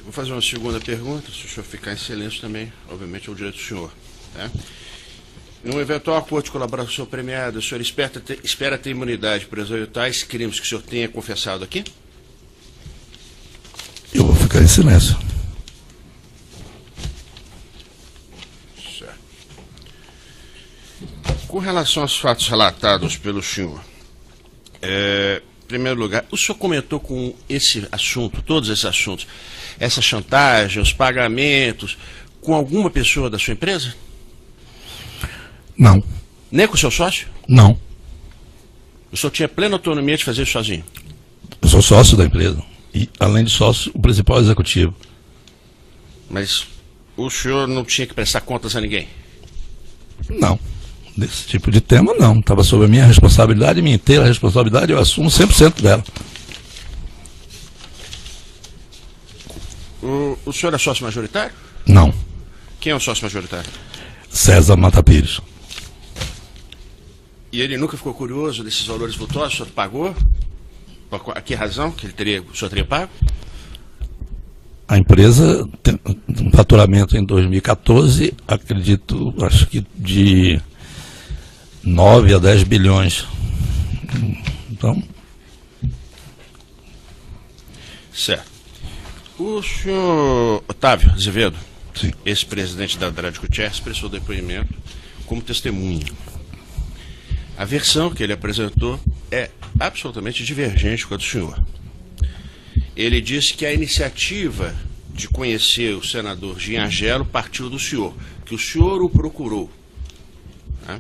Vou fazer uma segunda pergunta, se o senhor ficar em silêncio também, obviamente é o direito do senhor. Tá? Num eventual acordo de colaboração premiada, o senhor espera ter imunidade para executar tais crimes que o senhor tenha confessado aqui? Eu vou ficar em silêncio. Certo. Com relação aos fatos relatados pelo senhor, em primeiro lugar, o senhor comentou com esse assunto, todos esses assuntos, essa chantagem, os pagamentos, com alguma pessoa da sua empresa? Não. Nem com o seu sócio? Não. O senhor tinha plena autonomia de fazer isso sozinho? Eu sou sócio da empresa. E, além de sócio, o principal executivo. Mas o senhor não tinha que prestar contas a ninguém? Não. Desse tipo de tema, não. Estava sob a minha responsabilidade, minha inteira responsabilidade, eu assumo 100% dela. O senhor é sócio majoritário? Não. Quem é o sócio majoritário? César Mata Pires. E ele nunca ficou curioso desses valores vultosos? O senhor pagou? A que razão que o senhor teria pago? A empresa tem um faturamento em 2014, acredito, acho que de 9 a 10 bilhões. Então, Certo. O senhor Otávio Azevedo, sim. ex-presidente da Andrade Gutierrez, prestou depoimento como testemunha. A versão que ele apresentou é absolutamente divergente com a do senhor. Ele disse que a iniciativa de conhecer o senador Giangelo partiu do senhor, que o senhor o procurou. Né?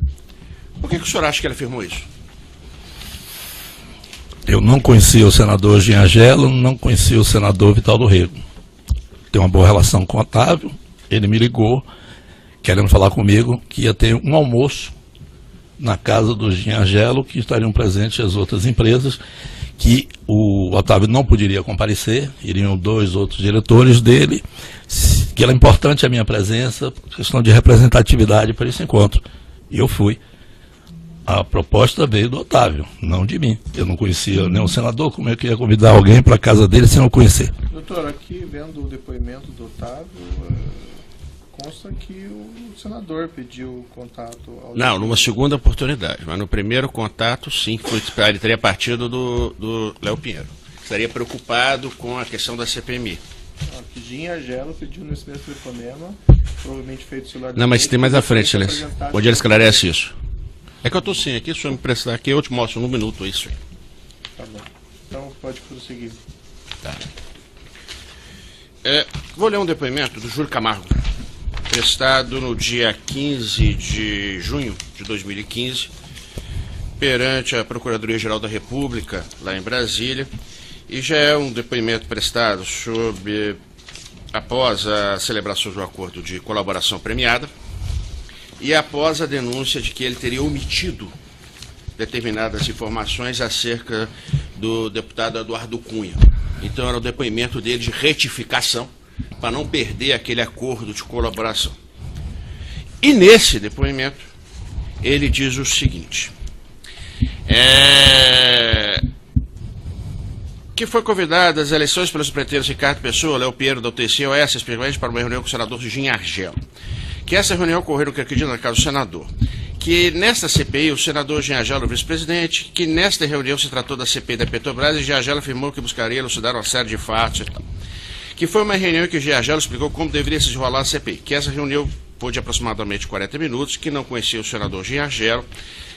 Por que o senhor acha que ele afirmou isso? Eu não conhecia o senador Giangelo, não conhecia o senador Vital do Rego. Tenho uma boa relação com o Otávio, ele me ligou, querendo falar comigo, que ia ter um almoço na casa do Giangelo, que estariam presentes as outras empresas, que o Otávio não poderia comparecer, iriam 2 outros diretores dele, que era importante a minha presença, questão de representatividade para esse encontro. E eu fui. A proposta veio do Otávio, não de mim. Eu não conhecia nenhum senador, como é que ia convidar alguém para a casa dele sem eu conhecer? Doutor, aqui vendo o depoimento do Otávio, consta que o senador pediu contato ao... Não, numa segunda oportunidade, mas no primeiro contato, sim, ele teria partido do Léo Pinheiro. Estaria preocupado com a questão da CPMI. Que Giangelo pediu nesse mesmo telefonema, provavelmente feito o celular... Não, mas tem mais à frente, excelência, onde ele esclarece isso. É que eu estou sim aqui, se o senhor me prestar aqui, eu te mostro num minuto isso aí. Tá bom. Então pode prosseguir. Tá. Vou ler um depoimento do Júlio Camargo, prestado no dia 15 de junho de 2015, perante a Procuradoria-Geral da República, lá em Brasília, e já é um depoimento prestado após a celebração do acordo de colaboração premiada e após a denúncia de que ele teria omitido determinadas informações acerca do deputado Eduardo Cunha. Então era o depoimento dele de retificação, para não perder aquele acordo de colaboração. E nesse depoimento, ele diz o seguinte, que foi convidado às eleições pelos preteiros Ricardo Pessoa, Léo Pinheiro da UTC, OS, especialmente para uma reunião com o senador Giangelo. Que essa reunião ocorreu, que acredito, na casa do senador. Que nesta CPI, o senador Giangelo, vice-presidente, que nesta reunião se tratou da CPI da Petrobras e Giangelo afirmou que buscaria elucidar uma série de fatos e tal. Que foi uma reunião em que o Giangelo explicou como deveria se desenrolar a CPI. Que essa reunião foi de aproximadamente 40 minutos, que não conhecia o senador Giangelo,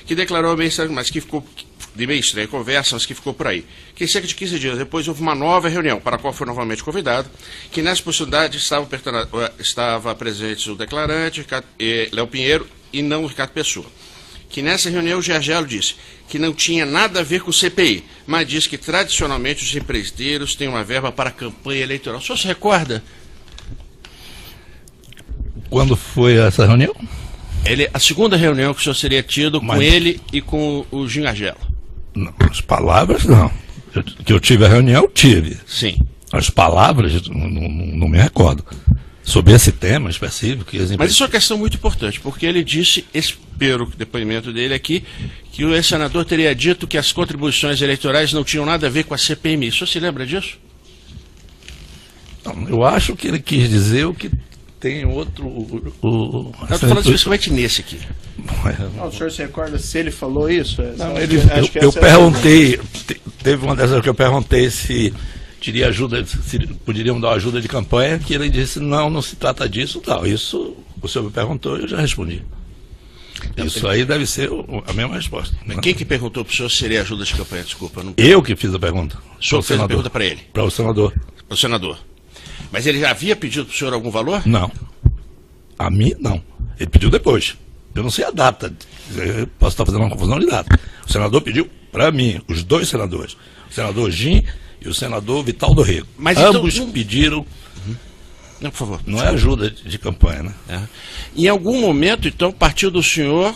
que declarou meio estranho, mas que ficou de meio estranha conversa, mas que ficou por aí. Que cerca de 15 dias depois houve uma nova reunião, para a qual foi novamente convidado, que nessa possibilidade estava presente o declarante, Léo Pinheiro, e não o Ricardo Pessoa. Que nessa reunião o Giangelo disse que não tinha nada a ver com o CPI, mas disse que tradicionalmente os empreiteiros têm uma verba para a campanha eleitoral. O senhor se recorda? Quando foi essa reunião? A segunda reunião que o senhor seria tido com ele e com o Giangelo. Não, as palavras não. Que eu tive a reunião, eu tive. Sim. As palavras, não me recordo. Sobre esse tema específico. Mas isso é uma questão muito importante, porque ele disse, pelo depoimento dele aqui, que o ex-senador teria dito que as contribuições eleitorais não tinham nada a ver com a CPMI. O senhor se lembra disso? Não, eu acho que ele quis dizer o que tem outro... Eu estou falando especificamente nesse aqui. Não, o senhor se recorda se ele falou isso? Não, eu perguntei, teve uma dessas que eu perguntei se teria ajuda, se poderiam dar ajuda de campanha, que ele disse, não se trata disso, tal. Isso o senhor me perguntou e eu já respondi. Isso aí deve ser a mesma resposta. Mas quem que perguntou para o senhor se seria ajuda de campanha? Desculpa. Não... Eu que fiz a pergunta. O senhor fez a pergunta para ele? Para o senador. Para o senador. Mas ele já havia pedido para o senhor algum valor? Não. A mim, não. Ele pediu depois. Eu não sei a data. Eu posso estar fazendo uma confusão de data. O senador pediu para mim, os dois senadores. O senador Gin e o senador Vital do Rego. Mas ambos então, pediram... Não, por favor. Não é ajuda de campanha, né? É. Em algum momento, então, partiu do senhor,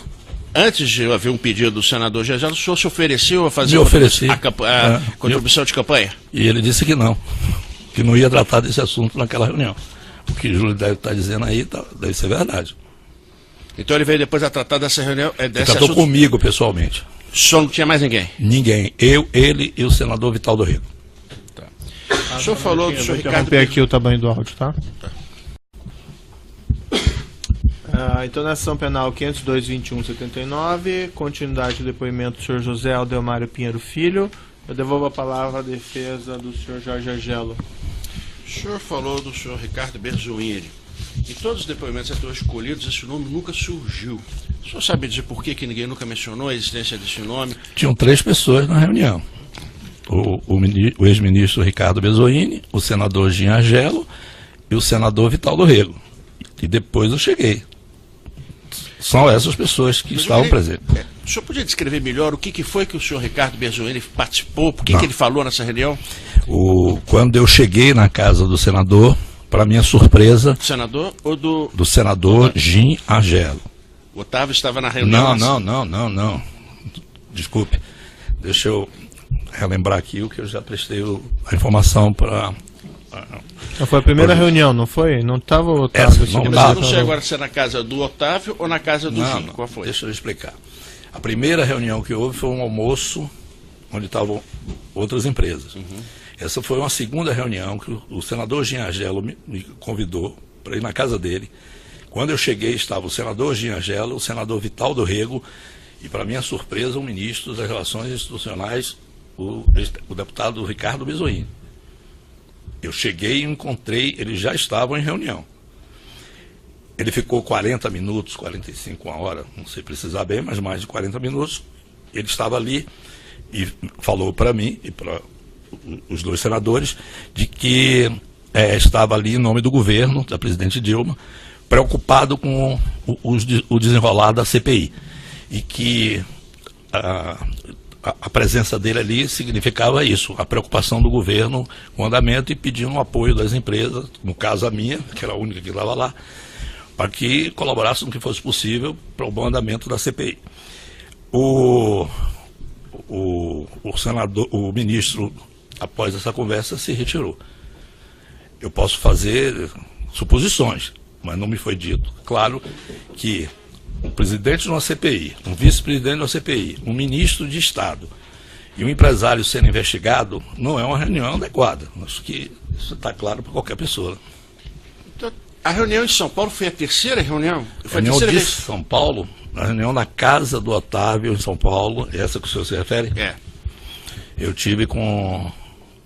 antes de haver um pedido do senador José, o senhor se ofereceu a fazer a contribuição de campanha? E ele disse que não ia tratar desse assunto naquela reunião. O que Júlio deve estar dizendo aí deve ser verdade. Então ele veio depois a tratar dessa reunião, ele tratou comigo pessoalmente. Só não tinha mais ninguém? Ninguém. Eu, ele e o senador Vital do Rego. Tá. O senhor falou do senhor Ricardo... Vou aqui o tamanho do áudio, tá? Então, na ação penal 502.21.79, continuidade do depoimento do senhor José Aldelmário Pinheiro Filho. Eu devolvo a palavra à defesa do senhor Jorge Argelo. O senhor falou do senhor Ricardo Berzoini. Em todos os depoimentos até hoje escolhidos, esse nome nunca surgiu. O senhor sabe dizer por que ninguém nunca mencionou a existência desse nome? Tinham 3 pessoas na reunião. O ex-ministro Ricardo Berzoini, o senador Gin Argelo e o senador Vital do Rego. E depois eu cheguei. São essas pessoas que estavam presentes. O senhor podia descrever melhor o que foi que o senhor Ricardo Berzoini participou? Por que ele falou nessa reunião? Quando eu cheguei na casa do senador, para minha surpresa... Do senador ou do... Do senador Gin Argelo. O Otávio estava na reunião? Não. Desculpe. Deixa eu relembrar aqui o que eu já prestei a informação para... Foi a primeira reunião, não foi? Não estava o Otávio? Não sei agora se é na casa do Otávio ou na casa do Gin. Qual foi? Deixa eu explicar. A primeira reunião que houve foi um almoço onde estavam outras empresas. Essa foi uma segunda reunião que o senador Gin Argelo me convidou para ir na casa dele. Quando eu cheguei, estava o senador Gin Argelo, o senador Vital do Rego e, para minha surpresa, o ministro das Relações Institucionais, o deputado Ricardo Berzoini. Eu cheguei e encontrei, eles já estavam em reunião. Ele ficou 40 minutos, 45, 1 hora, não sei precisar bem, mas mais de 40 minutos. Ele estava ali e falou para mim e para os 2 senadores de que estava ali em nome do governo, da presidente Dilma, preocupado com o desenrolar da CPI. E que a presença dele ali significava isso, a preocupação do governo com o andamento e pedindo o apoio das empresas, no caso a minha, que era a única que estava lá, para que colaborasse no que fosse possível para o bom andamento da CPI. O senador, o ministro, após essa conversa, se retirou. Eu posso fazer suposições, mas não me foi dito. Claro que um presidente de uma CPI, um vice-presidente de uma CPI, um ministro de Estado e um empresário sendo investigado não é uma reunião adequada. Acho que isso está claro para qualquer pessoa. Então, a reunião em São Paulo foi a terceira reunião? Foi a reunião de São Paulo, a reunião na casa do Otávio, em São Paulo, essa que o senhor se refere? É. Eu tive com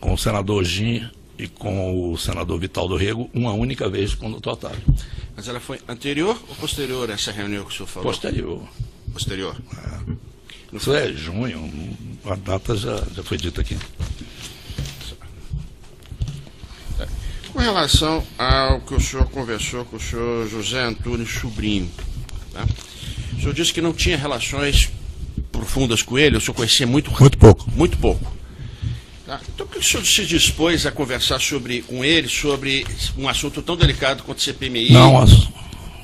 o senador Gin e com o senador Vital do Rego uma única vez com o doutor Otávio. Mas ela foi anterior ou posterior a essa reunião que o senhor falou? Posterior. Posterior. Isso é junho, a data já foi dita aqui. Com relação ao que o senhor conversou com o senhor José Antônio Sobrinho, tá? O senhor disse que não tinha relações profundas com ele, o senhor conhecia muito pouco. Muito pouco. Tá? Então por que o senhor se dispôs a conversar com ele sobre um assunto tão delicado quanto o CPMI? Não,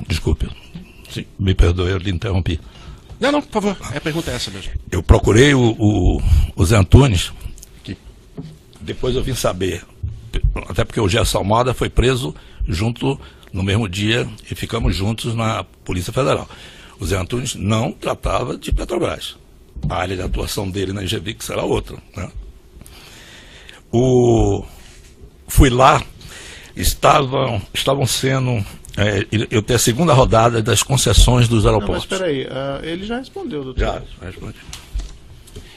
desculpe, sim, me perdoe, eu lhe interrompi. Não, por favor. A pergunta é essa mesmo. Eu procurei o Zé Antunes, que depois eu vim saber, até porque o Gerson Almada foi preso junto no mesmo dia e ficamos juntos na Polícia Federal. O Zé Antunes não tratava de Petrobras. A área de atuação dele na Engevix era outra, né? Fui lá, estavam sendo... eu tenho a segunda rodada das concessões dos Não, mas aeroportos. espera aí, ele já respondeu, doutor. Já respondi.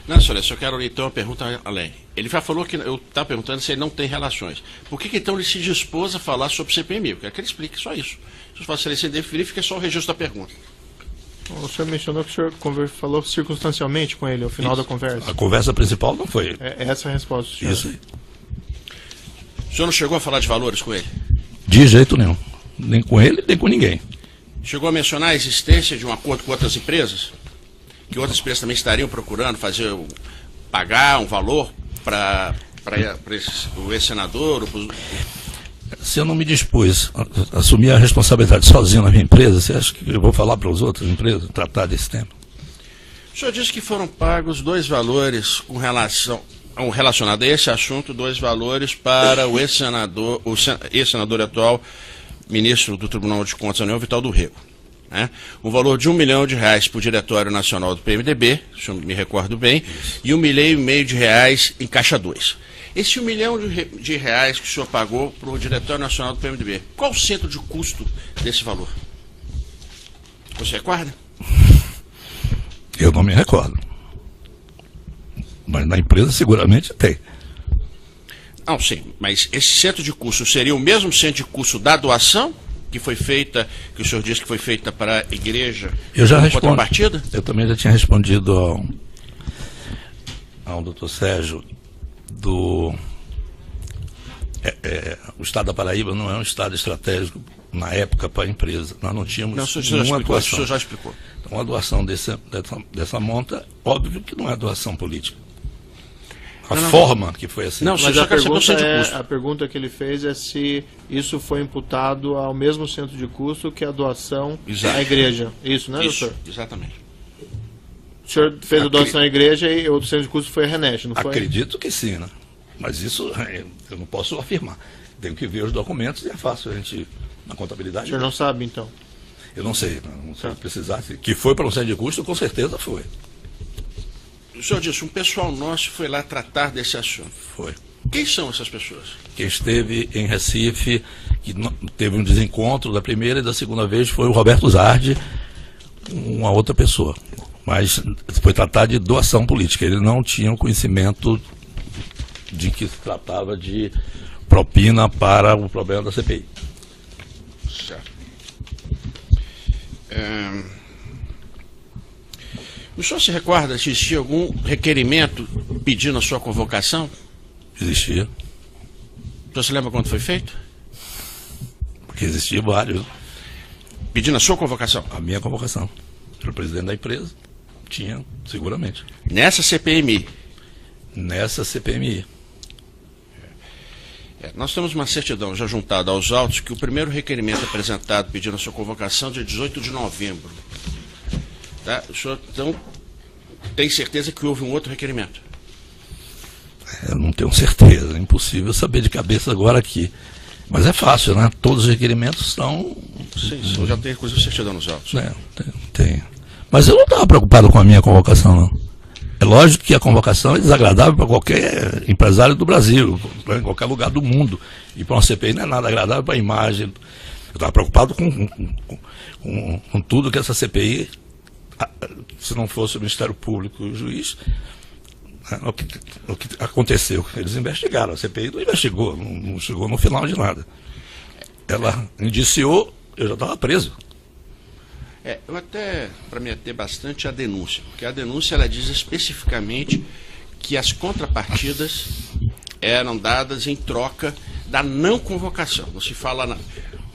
Não, senhor, eu quero então uma pergunta além. Ele já falou que eu estava perguntando se ele não tem relações. Por que então ele se dispôs a falar sobre CPMI? Eu quero que ele explique só isso. Se você falar se ele verifica, é só o registro da pergunta. O senhor mencionou que o senhor falou circunstancialmente com ele ao final da conversa. A conversa principal não foi. Essa é a resposta do senhor. Isso aí. O senhor não chegou a falar de valores com ele? De jeito nenhum. Nem com ele, nem com ninguém. Chegou a mencionar a existência de um acordo com outras empresas? Que outras empresas também estariam procurando pagar um valor para o ex-senador? Se eu não me dispus a assumir a responsabilidade sozinho na minha empresa, você acha que eu vou falar para as outras empresas tratar desse tema? O senhor disse que foram pagos 2 valores relacionado a esse assunto, 2 valores para o ex-senador atual, ministro do Tribunal de Contas da União, Vital do Rego. Né? Um valor de R$1 milhão para o Diretório Nacional do PMDB, se eu me recordo bem, e R$1,5 milhão em Caixa 2. Esse R$1 milhão que o senhor pagou para o Diretório Nacional do PMDB, qual o centro de custo desse valor? Você recorda? Eu não me recordo. Mas na empresa seguramente tem. Não, sim, mas esse centro de custo seria o mesmo centro de custo da doação que foi feita, que o senhor disse que foi feita para a igreja? Eu já respondi. Contrapartida? Eu também já tinha respondido ao doutor Sérgio o estado da Paraíba não é um estado estratégico na época para a empresa. Nós não tínhamos nenhuma doação. O senhor já explicou. Então a doação dessa monta, óbvio que não é doação política. A forma que foi assim. Não, Mas só quero saber o centro de custo. a pergunta que ele fez é se isso foi imputado ao mesmo centro de custo que a doação à igreja. Isso, né, Isso, doutor? exatamente. O senhor fez a doação à igreja e o outro centro de custo foi a Renet, não foi? Acredito que sim, né? Mas isso eu não posso afirmar. Tenho que ver os documentos e é fácil a gente, na O contabilidade. senhor não sabe, então? Eu não sei, não sei precisar. Que foi para um centro de custo, com certeza foi. O senhor disse, um pessoal nosso foi lá tratar desse assunto. Foi. Quem são essas pessoas? Quem esteve em Recife, que teve um desencontro da primeira e da segunda vez, foi o Roberto Zardi, uma outra pessoa. Mas foi tratar de doação política. Ele não tinha o conhecimento de que se tratava de propina para o problema da CPI. Certo. O senhor se recorda se existia algum requerimento pedindo a sua convocação? Existia. O senhor se lembra quando foi feito? Porque existia vários. Pedindo a sua convocação? A minha convocação. Pelo presidente da empresa. Tinha, seguramente. Nessa CPMI? Nessa CPMI. Nós temos uma certidão já juntada aos autos que o primeiro requerimento apresentado pedindo a sua convocação é dia 18 de novembro. Tá? O senhor, então, tem certeza que houve um outro requerimento? Eu não tenho certeza, é impossível saber de cabeça agora aqui. Mas é fácil, né? Todos os requerimentos estão... Sim, o senhor já tem coisa certidão nos autos. Tem. Mas eu não estava preocupado com a minha convocação, não. É lógico que a convocação é desagradável para qualquer empresário do Brasil, em qualquer lugar do mundo. E para uma CPI não é nada agradável para a imagem. Eu estava preocupado com tudo que essa CPI, se não fosse o Ministério Público e o juiz, o que aconteceu. Eles investigaram, a CPI não investigou, não chegou no final de nada. Ela indiciou, eu já estava preso. Eu até, para me ater bastante a denúncia, porque a denúncia ela diz especificamente que as contrapartidas eram dadas em troca da não convocação. Não se fala nada.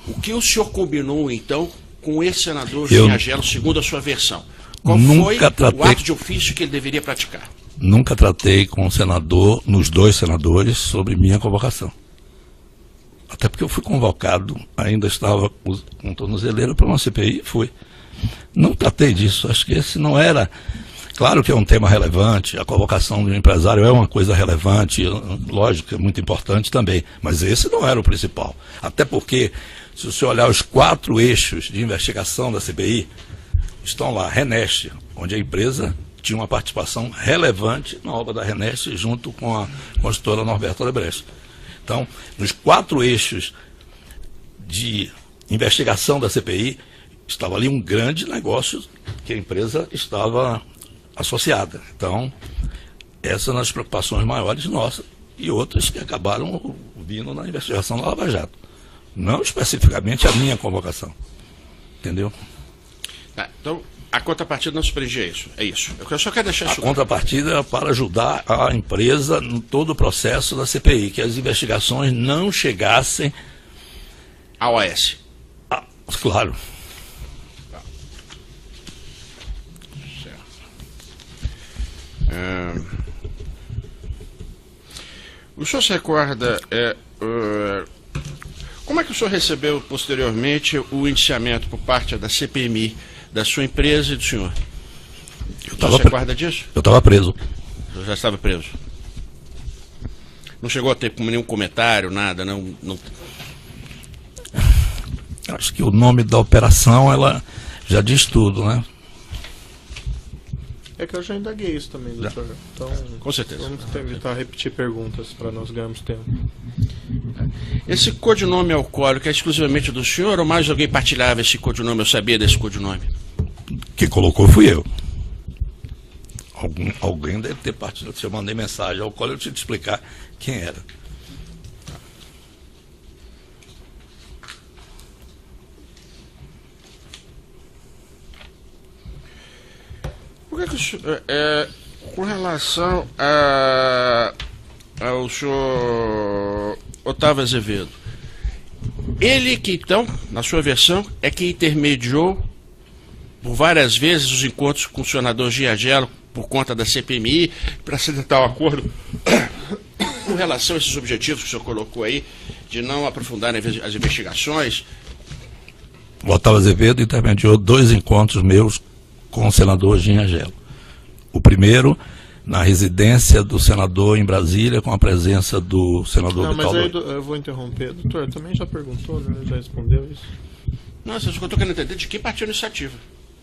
O que o senhor combinou, então, com esse senador Ginhagelo, segundo a sua versão? Qual foi o ato de ofício que ele deveria praticar? Nunca tratei com o senador, nos dois senadores, sobre minha convocação. Até porque eu fui convocado, ainda estava com tornozeleira para uma CPI e fui. Não tratei disso, acho que esse não era... Claro que é um tema relevante, a convocação do empresário é uma coisa relevante, lógico, é muito importante também, mas esse não era o principal. Até porque, se você olhar os 4 eixos de investigação da CPI, estão lá, Reneste, onde a empresa tinha uma participação relevante na obra da Reneste, junto com a consultora Norberto Odebrecht. Então, nos 4 eixos de investigação da CPI, estava ali um grande negócio que a empresa estava associada. Então, essas são as preocupações maiores nossas e outras que acabaram vindo na investigação da Lava Jato. Não especificamente a minha convocação. Entendeu? Tá, então, a contrapartida não se prende a isso. É isso. Eu só quero deixar A isso. contrapartida é para ajudar a empresa no todo o processo da CPI, que as investigações não chegassem A OAS. claro. O senhor se recorda como é que o senhor recebeu posteriormente o indiciamento por parte da CPMI, da sua empresa e do senhor? O senhor se recorda disso? Eu estava preso. O senhor já estava preso? Não chegou a ter nenhum comentário, nada? Não... Acho que o nome da operação, ela já diz tudo, né? É que eu já indaguei isso também, doutor. Então, Com certeza. vamos evitar repetir perguntas para nós ganharmos tempo. Esse codinome alcoólico é exclusivamente do senhor ou mais alguém partilhava esse codinome, eu sabia desse codinome? Quem colocou fui eu. Alguém deve ter partilhado. Se eu mandei mensagem ao colo, eu tinha que explicar quem era. Por que o senhor, com relação ao senhor Otávio Azevedo, ele que então, na sua versão, é que intermediou por várias vezes os encontros com o senador Giardello por conta da CPMI para se tentar um acordo com relação a esses objetivos que o senhor colocou aí, de não aprofundar as investigações? O Otávio Azevedo intermediou 2 encontros meus com o senador Giardello. O primeiro, na residência do senador em Brasília, com a presença do senador Não, mas Vital aí Doido. eu vou interromper. Doutor, também já perguntou, né? Já respondeu isso? Não, eu estou querendo entender de quem partiu a iniciativa.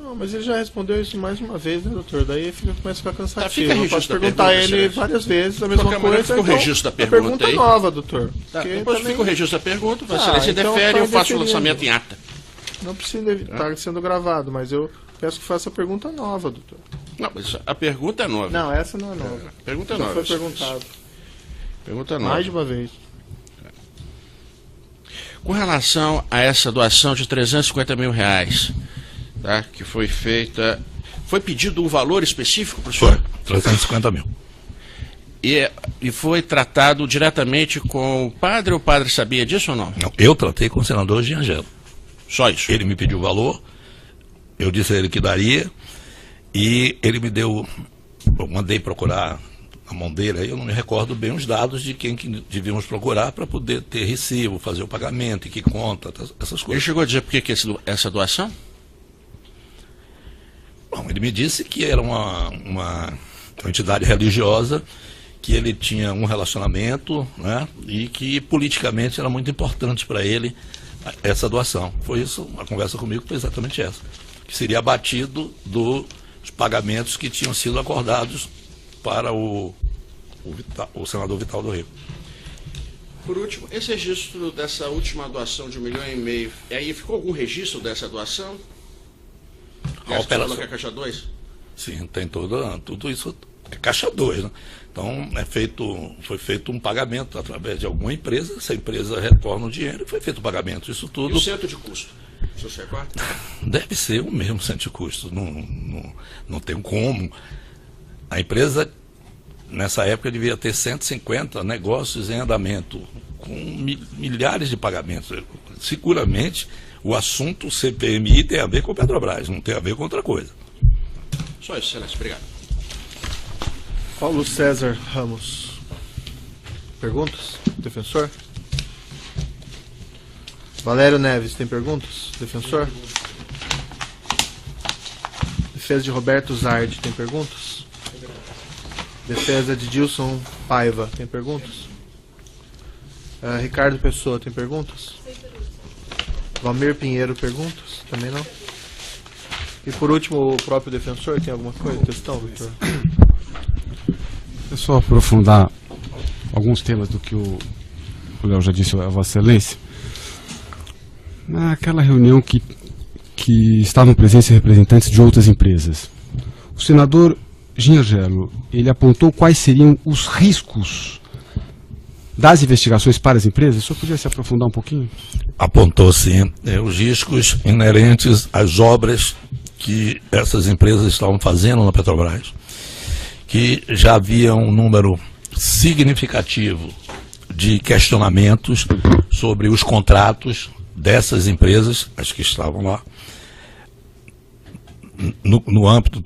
Não, mas ele já respondeu isso mais uma vez, né, doutor? Daí começa a ficar cansativo. fica Eu registro posso da perguntar a pergunta, ele excelência. várias vezes a mesma qualquer maneira, coisa. fica o registro da pergunta aí. Nova, doutor. Tá, Porque depois também fica o registro da pergunta, Vossa Ah, Excelência então defere e eu vai faço o deferindo. lançamento em ata. não precisa estar sendo gravado, mas eu peço que faça a pergunta nova, doutor. Não, mas a pergunta é nova. Não, essa não é nova. A pergunta é Já nova. foi Vossa perguntado Excelência. Pergunta nova. mais de uma vez. Com relação a essa doação de R$350 mil, tá, que foi feita, foi pedido um valor específico para o Foi, senhor? 350 mil. E foi tratado diretamente com o padre, ou o padre sabia disso ou não? Não, eu tratei com o senador Giardello. Só isso? Ele me pediu o valor, eu disse a ele que daria, e ele me deu, eu mandei procurar a mão dele, aí eu não me recordo bem os dados de quem que devíamos procurar para poder ter recibo, fazer o pagamento, e que conta, essas Ele coisas. chegou a dizer por que essa doação? Bom, ele me disse que era uma entidade religiosa, que ele tinha um relacionamento, né, e que politicamente era muito importante para ele essa doação. Foi isso, a conversa comigo foi exatamente essa. Que seria abatido dos pagamentos que tinham sido acordados para o senador Vital do Rego. Por último, esse registro dessa última doação de R$1,5 milhão, aí ficou algum registro dessa doação? A operação. Que é Caixa 2? Sim, tem tudo isso, é caixa 2, né? Então foi feito um pagamento através de alguma empresa, essa empresa retorna o dinheiro e foi feito o pagamento. Isso E tudo o centro de custo? O senhor se recorda? deve ser o mesmo centro de custo, não tem como. A empresa, nessa época, devia ter 150 negócios em andamento, com milhares de pagamentos. Seguramente, o assunto CPMI tem a ver com Petrobras, não tem a ver com outra coisa. Só isso, Excelência. Obrigado. Paulo César Ramos. Perguntas? Defensor? Valério Neves, tem perguntas? Defensor? defesa de Roberto Zardi, tem perguntas? Defesa de Dilson Paiva, tem perguntas? Ricardo Pessoa, tem perguntas? Valmir Pinheiro, perguntas? Também não? E por último, o próprio defensor, tem alguma coisa? Questão, Victor? É só aprofundar alguns temas do que o Léo já disse a Vossa Excelência. Naquela reunião que estavam presentes representantes de outras empresas, o senador Gingelo, ele apontou quais seriam os riscos das investigações para as empresas? O senhor podia se aprofundar um pouquinho? Apontou sim os riscos inerentes às obras que essas empresas estavam fazendo na Petrobras, que já havia um número significativo de questionamentos sobre os contratos dessas empresas, as que estavam lá, no âmbito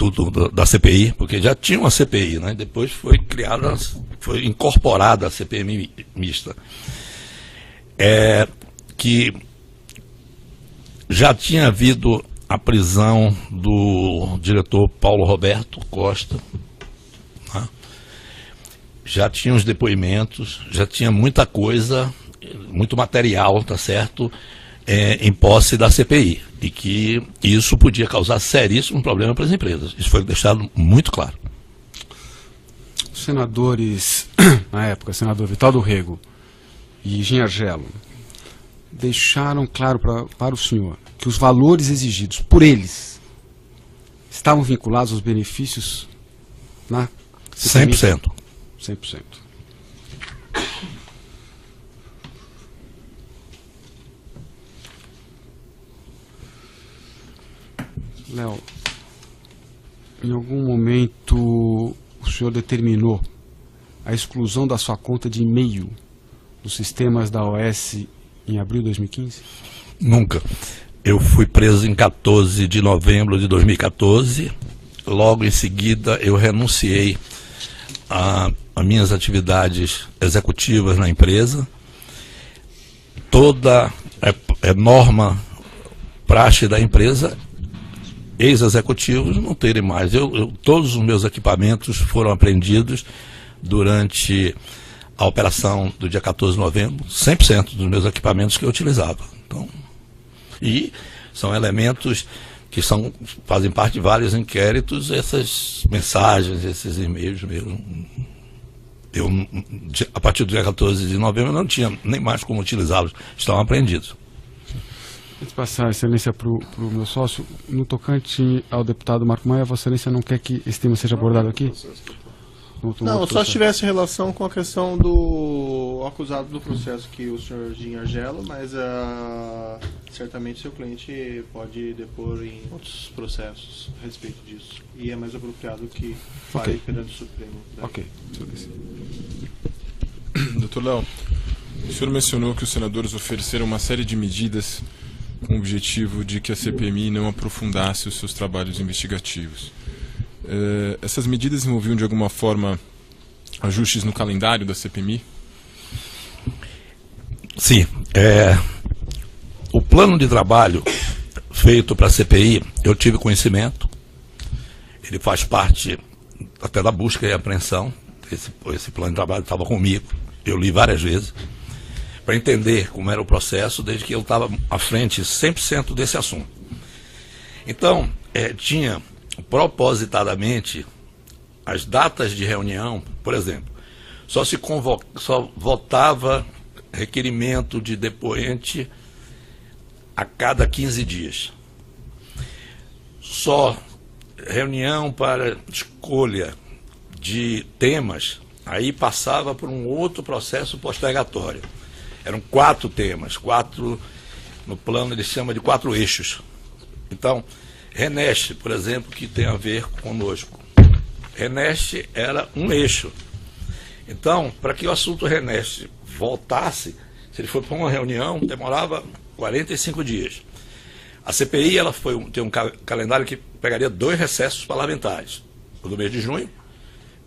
da CPI, porque já tinha uma CPI, né? Depois foi criada, foi incorporada a CPI mista, que já tinha havido a prisão do diretor Paulo Roberto Costa, né? Já tinha os depoimentos, já tinha muita coisa, muito material, tá certo, em posse da CPI, e que isso podia causar seríssimo problema para as empresas. Isso foi deixado muito claro. Os senadores, na época, senador Vital do Rego e Gingelo, deixaram claro para o senhor que os valores exigidos por eles estavam vinculados aos benefícios na CPI? 100%. 100%. Léo, em algum momento o senhor determinou a exclusão da sua conta de e-mail dos sistemas da OS em abril de 2015? Nunca. Eu fui preso em 14 de novembro de 2014. Logo em seguida, eu renunciei a minhas atividades executivas na empresa. Toda norma, praxe da empresa, ex-executivos não terem mais. Todos os meus equipamentos foram apreendidos durante a operação do dia 14 de novembro, 100% dos meus equipamentos que eu utilizava. Então, e são elementos que fazem parte de vários inquéritos, essas mensagens, esses e-mails mesmo. A partir do dia 14 de novembro, não tinha nem mais como utilizá-los, estavam apreendidos. Antes de passar a excelência para o meu sócio, no tocante ao deputado Marco Maia, Vossa Excelência não quer que esse tema seja abordado aqui? Não, só se tivesse relação com a questão do acusado do processo que o senhor Gingelo, mas certamente seu cliente pode depor em outros processos a respeito disso. E é mais apropriado que fale perante o Supremo. Né? Ok. Doutor Léo, o senhor mencionou que os senadores ofereceram uma série de medidas com o objetivo de que a CPMI não aprofundasse os seus trabalhos investigativos. Essas medidas envolviam de alguma forma ajustes no calendário da CPMI? Sim. O plano de trabalho feito para a CPI, eu tive conhecimento. Ele faz parte até da busca e apreensão. Esse plano de trabalho estava comigo. Eu li várias vezes para entender como era o processo, desde que eu estava à frente 100% desse assunto. Então, tinha propositadamente as datas de reunião, por exemplo, só votava requerimento de depoente a cada 15 dias. Só reunião para escolha de temas, aí passava por um outro processo postergatório. Eram 4 temas, 4, no plano ele chama de 4 eixos. Então, RENEST, por exemplo, que tem a ver conosco. RENEST era um eixo. Então, para que o assunto RENEST voltasse, se ele for para uma reunião, demorava 45 dias. A CPI tem um calendário que pegaria 2 recessos parlamentares, o do mês de junho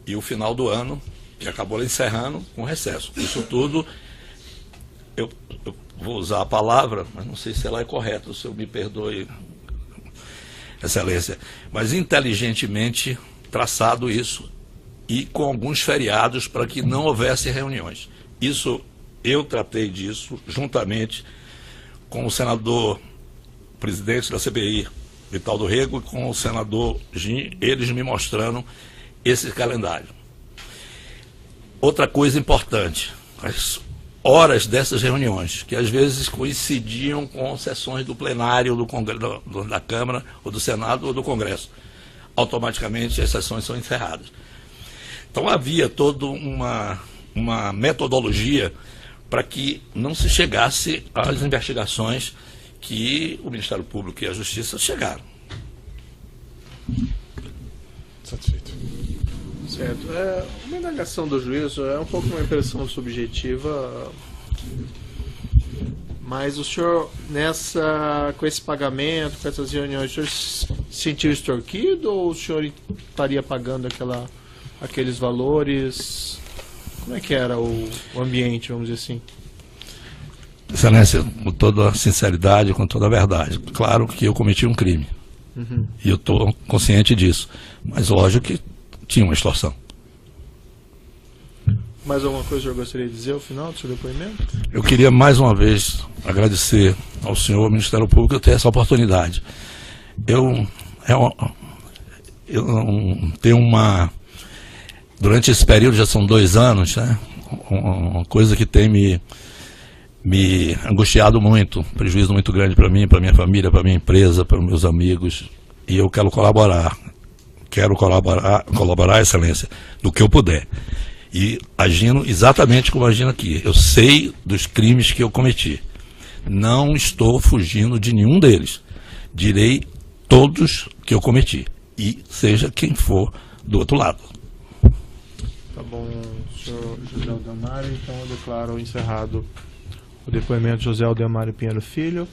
e o final do ano, que acabou encerrando com recesso. Isso tudo, eu vou usar a palavra, mas não sei se ela é correta, o senhor me perdoe. Excelência, mas inteligentemente traçado isso e com alguns feriados para que não houvesse reuniões. Isso, eu tratei disso juntamente com o senador presidente da CPI, Vital do Rego, e com o senador Gin, eles me mostrando esse calendário. Outra coisa importante, as horas dessas reuniões, que às vezes coincidiam com sessões do plenário da Câmara, ou do Senado, ou do Congresso. Automaticamente as sessões são encerradas. Então havia toda uma metodologia para que não se chegasse às investigações que o Ministério Público e a Justiça chegaram. Satisfeito. Certo. Uma indagação do juízo é um pouco uma impressão subjetiva, mas o senhor, com esse pagamento, com essas reuniões, o senhor se sentiu extorquido ou o senhor estaria pagando aqueles valores? Como é que era o ambiente, vamos dizer assim? Excelência, com toda a sinceridade, com toda a verdade. Claro que eu cometi um crime. E eu estou consciente disso. Mas lógico que tinha uma extorsão. Mais alguma coisa que o senhor gostaria de dizer ao final do seu depoimento? Eu queria mais uma vez agradecer ao senhor, ao Ministério Público, eu ter essa oportunidade. Eu tenho durante esse período, já são 2 anos, né, uma coisa que tem me angustiado muito, prejuízo muito grande para mim, para minha família, para minha empresa, para meus amigos, e eu quero colaborar, Excelência, do que eu puder, e agindo exatamente como agindo aqui. Eu sei dos crimes que eu cometi, não estou fugindo de nenhum deles, direi todos que eu cometi, e seja quem for do outro lado. Tá bom, senhor José Aldemário, então eu declaro encerrado o depoimento de José Aldemário Pinheiro Filho.